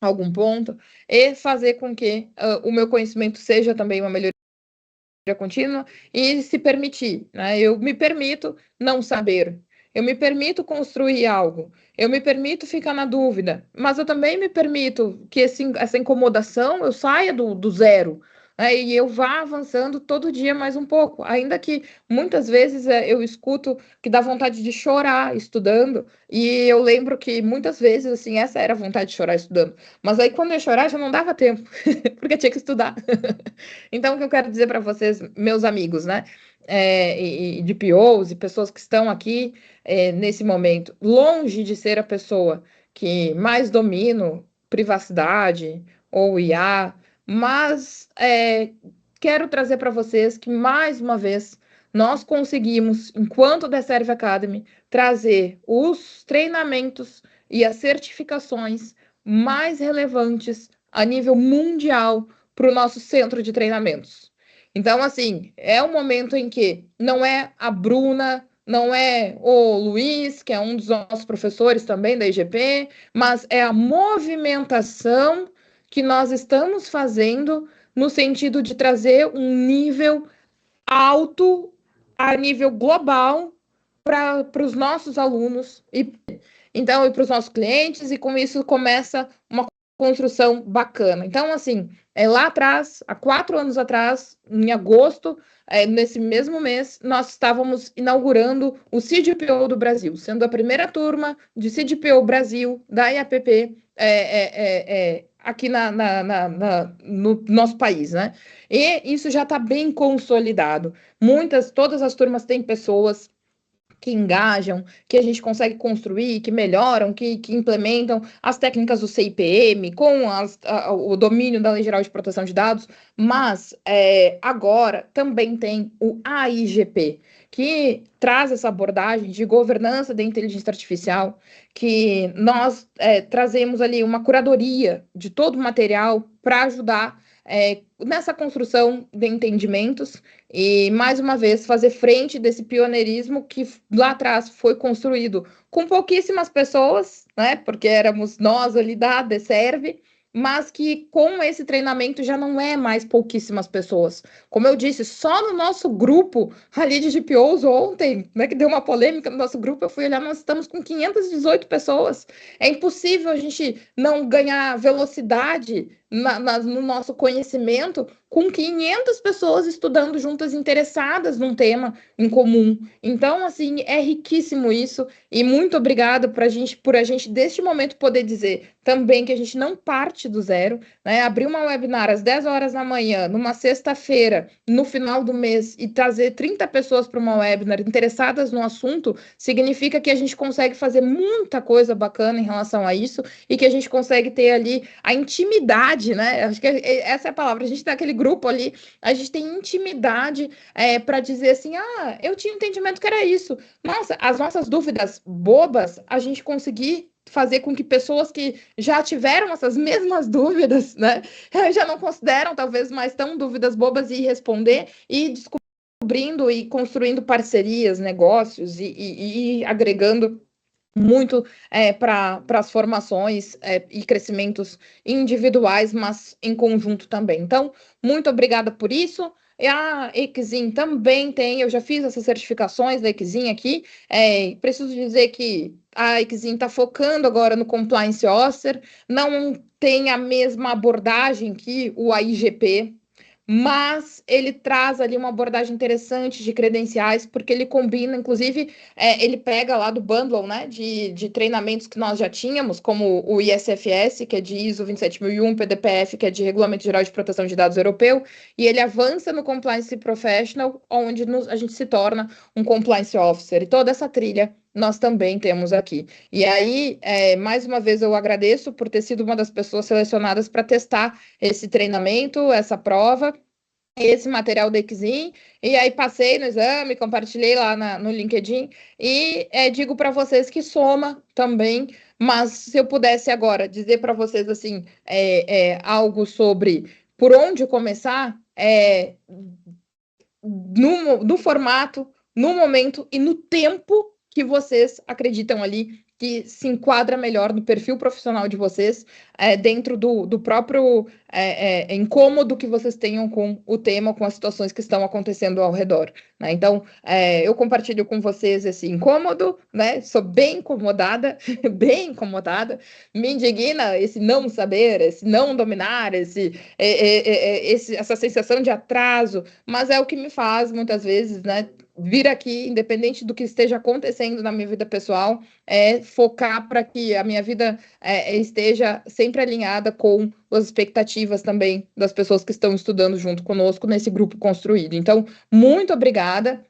algum ponto, e fazer com que o meu conhecimento seja também uma melhoria contínua e se permitir, né? Eu me permito não saber, eu me permito construir algo, eu me permito ficar na dúvida, mas eu também me permito que essa incomodação eu saia do zero, né? E eu vá avançando todo dia mais um pouco, ainda que muitas vezes eu escuto que dá vontade de chorar estudando, e eu lembro que muitas vezes, assim, essa era a vontade de chorar estudando, mas aí quando eu ia chorar já não dava tempo, porque eu tinha que estudar. Então, o que eu quero dizer para vocês, meus amigos, né? E de POs e pessoas que estão aqui nesse momento, longe de ser a pessoa que mais domino privacidade ou IA, mas quero trazer para vocês que, mais uma vez, nós conseguimos, enquanto da Serve Academy, trazer os treinamentos e as certificações mais relevantes a nível mundial para o nosso centro de treinamentos. Então, assim, é um momento em que não é a Bruna, não é o Luiz, que é um dos nossos professores também da IGP, mas é a movimentação que nós estamos fazendo no sentido de trazer um nível alto, a nível global, para os nossos alunos e então e para os nossos clientes, e com isso começa uma construção bacana. Então, assim, lá atrás, há 4 anos atrás, em agosto, nesse mesmo mês, nós estávamos inaugurando o CDPO do Brasil, sendo a primeira turma de CDPO Brasil, da IAPP, aqui no nosso país, né? E isso já está bem consolidado. Todas as turmas têm pessoas que engajam, que a gente consegue construir, que melhoram, que implementam as técnicas do CIPM, com o domínio da Lei Geral de Proteção de Dados, mas agora também tem o AIGP, que traz essa abordagem de governança da inteligência artificial, que nós trazemos ali uma curadoria de todo o material para ajudar nessa construção de entendimentos e, mais uma vez, fazer frente desse pioneirismo que lá atrás foi construído com pouquíssimas pessoas, né? Porque éramos nós ali da DSERV, mas que com esse treinamento já não é mais pouquíssimas pessoas. Como eu disse, só no nosso grupo ali de GPOs ontem, né, que deu uma polêmica no nosso grupo, eu fui olhar, nós estamos com 518 pessoas. É impossível a gente não ganhar velocidade no nosso conhecimento com 500 pessoas estudando juntas, interessadas num tema em comum. Então, assim, é riquíssimo isso, e muito obrigada por a gente, deste momento, poder dizer também que a gente não parte do zero, né? Abrir uma webinar às 10 horas da manhã, numa sexta-feira, no final do mês, e trazer 30 pessoas para uma webinar interessadas no assunto, significa que a gente consegue fazer muita coisa bacana em relação a isso, e que a gente consegue ter ali a intimidade, né? Acho que essa é a palavra, a gente tem aquele grupo ali, a gente tem intimidade para dizer assim, eu tinha entendimento que era isso. Nossa, as nossas dúvidas bobas, a gente conseguir fazer com que pessoas que já tiveram essas mesmas dúvidas, né, já não consideram talvez mais tão dúvidas bobas e responder e descobrindo e construindo parcerias, negócios e agregando muito para as formações e crescimentos individuais, mas em conjunto também. Então, muito obrigada por isso. E a Exim também tem, eu já fiz essas certificações da Exim aqui. Preciso dizer que a Exim está focando agora no Compliance Officer, não tem a mesma abordagem que o AIGP, mas ele traz ali uma abordagem interessante de credenciais, porque ele combina, inclusive, ele pega lá do bundle, né, de treinamentos que nós já tínhamos, como o ISFS, que é de ISO 27001, PDPF, que é de Regulamento Geral de Proteção de Dados Europeu, e ele avança no Compliance Professional, onde a gente se torna um Compliance Officer, e toda essa trilha nós também temos aqui. E aí, mais uma vez, eu agradeço por ter sido uma das pessoas selecionadas para testar esse treinamento, essa prova, esse material da Exim, e aí passei no exame, compartilhei lá no LinkedIn, e digo para vocês que soma também, mas se eu pudesse agora dizer para vocês, assim, algo sobre por onde começar, no formato, no momento e no tempo que vocês acreditam ali que se enquadra melhor no perfil profissional de vocês, dentro do próprio incômodo que vocês tenham com o tema, com as situações que estão acontecendo ao redor, né? Então, eu compartilho com vocês esse incômodo, né? Sou bem incomodada, bem incomodada, me indigna esse não saber, esse não dominar, essa sensação de atraso, mas é o que me faz, muitas vezes, né, vir aqui, independente do que esteja acontecendo na minha vida pessoal, focar para que a minha vida esteja sempre alinhada com as expectativas também das pessoas que estão estudando junto conosco nesse grupo construído. Então, muito obrigada.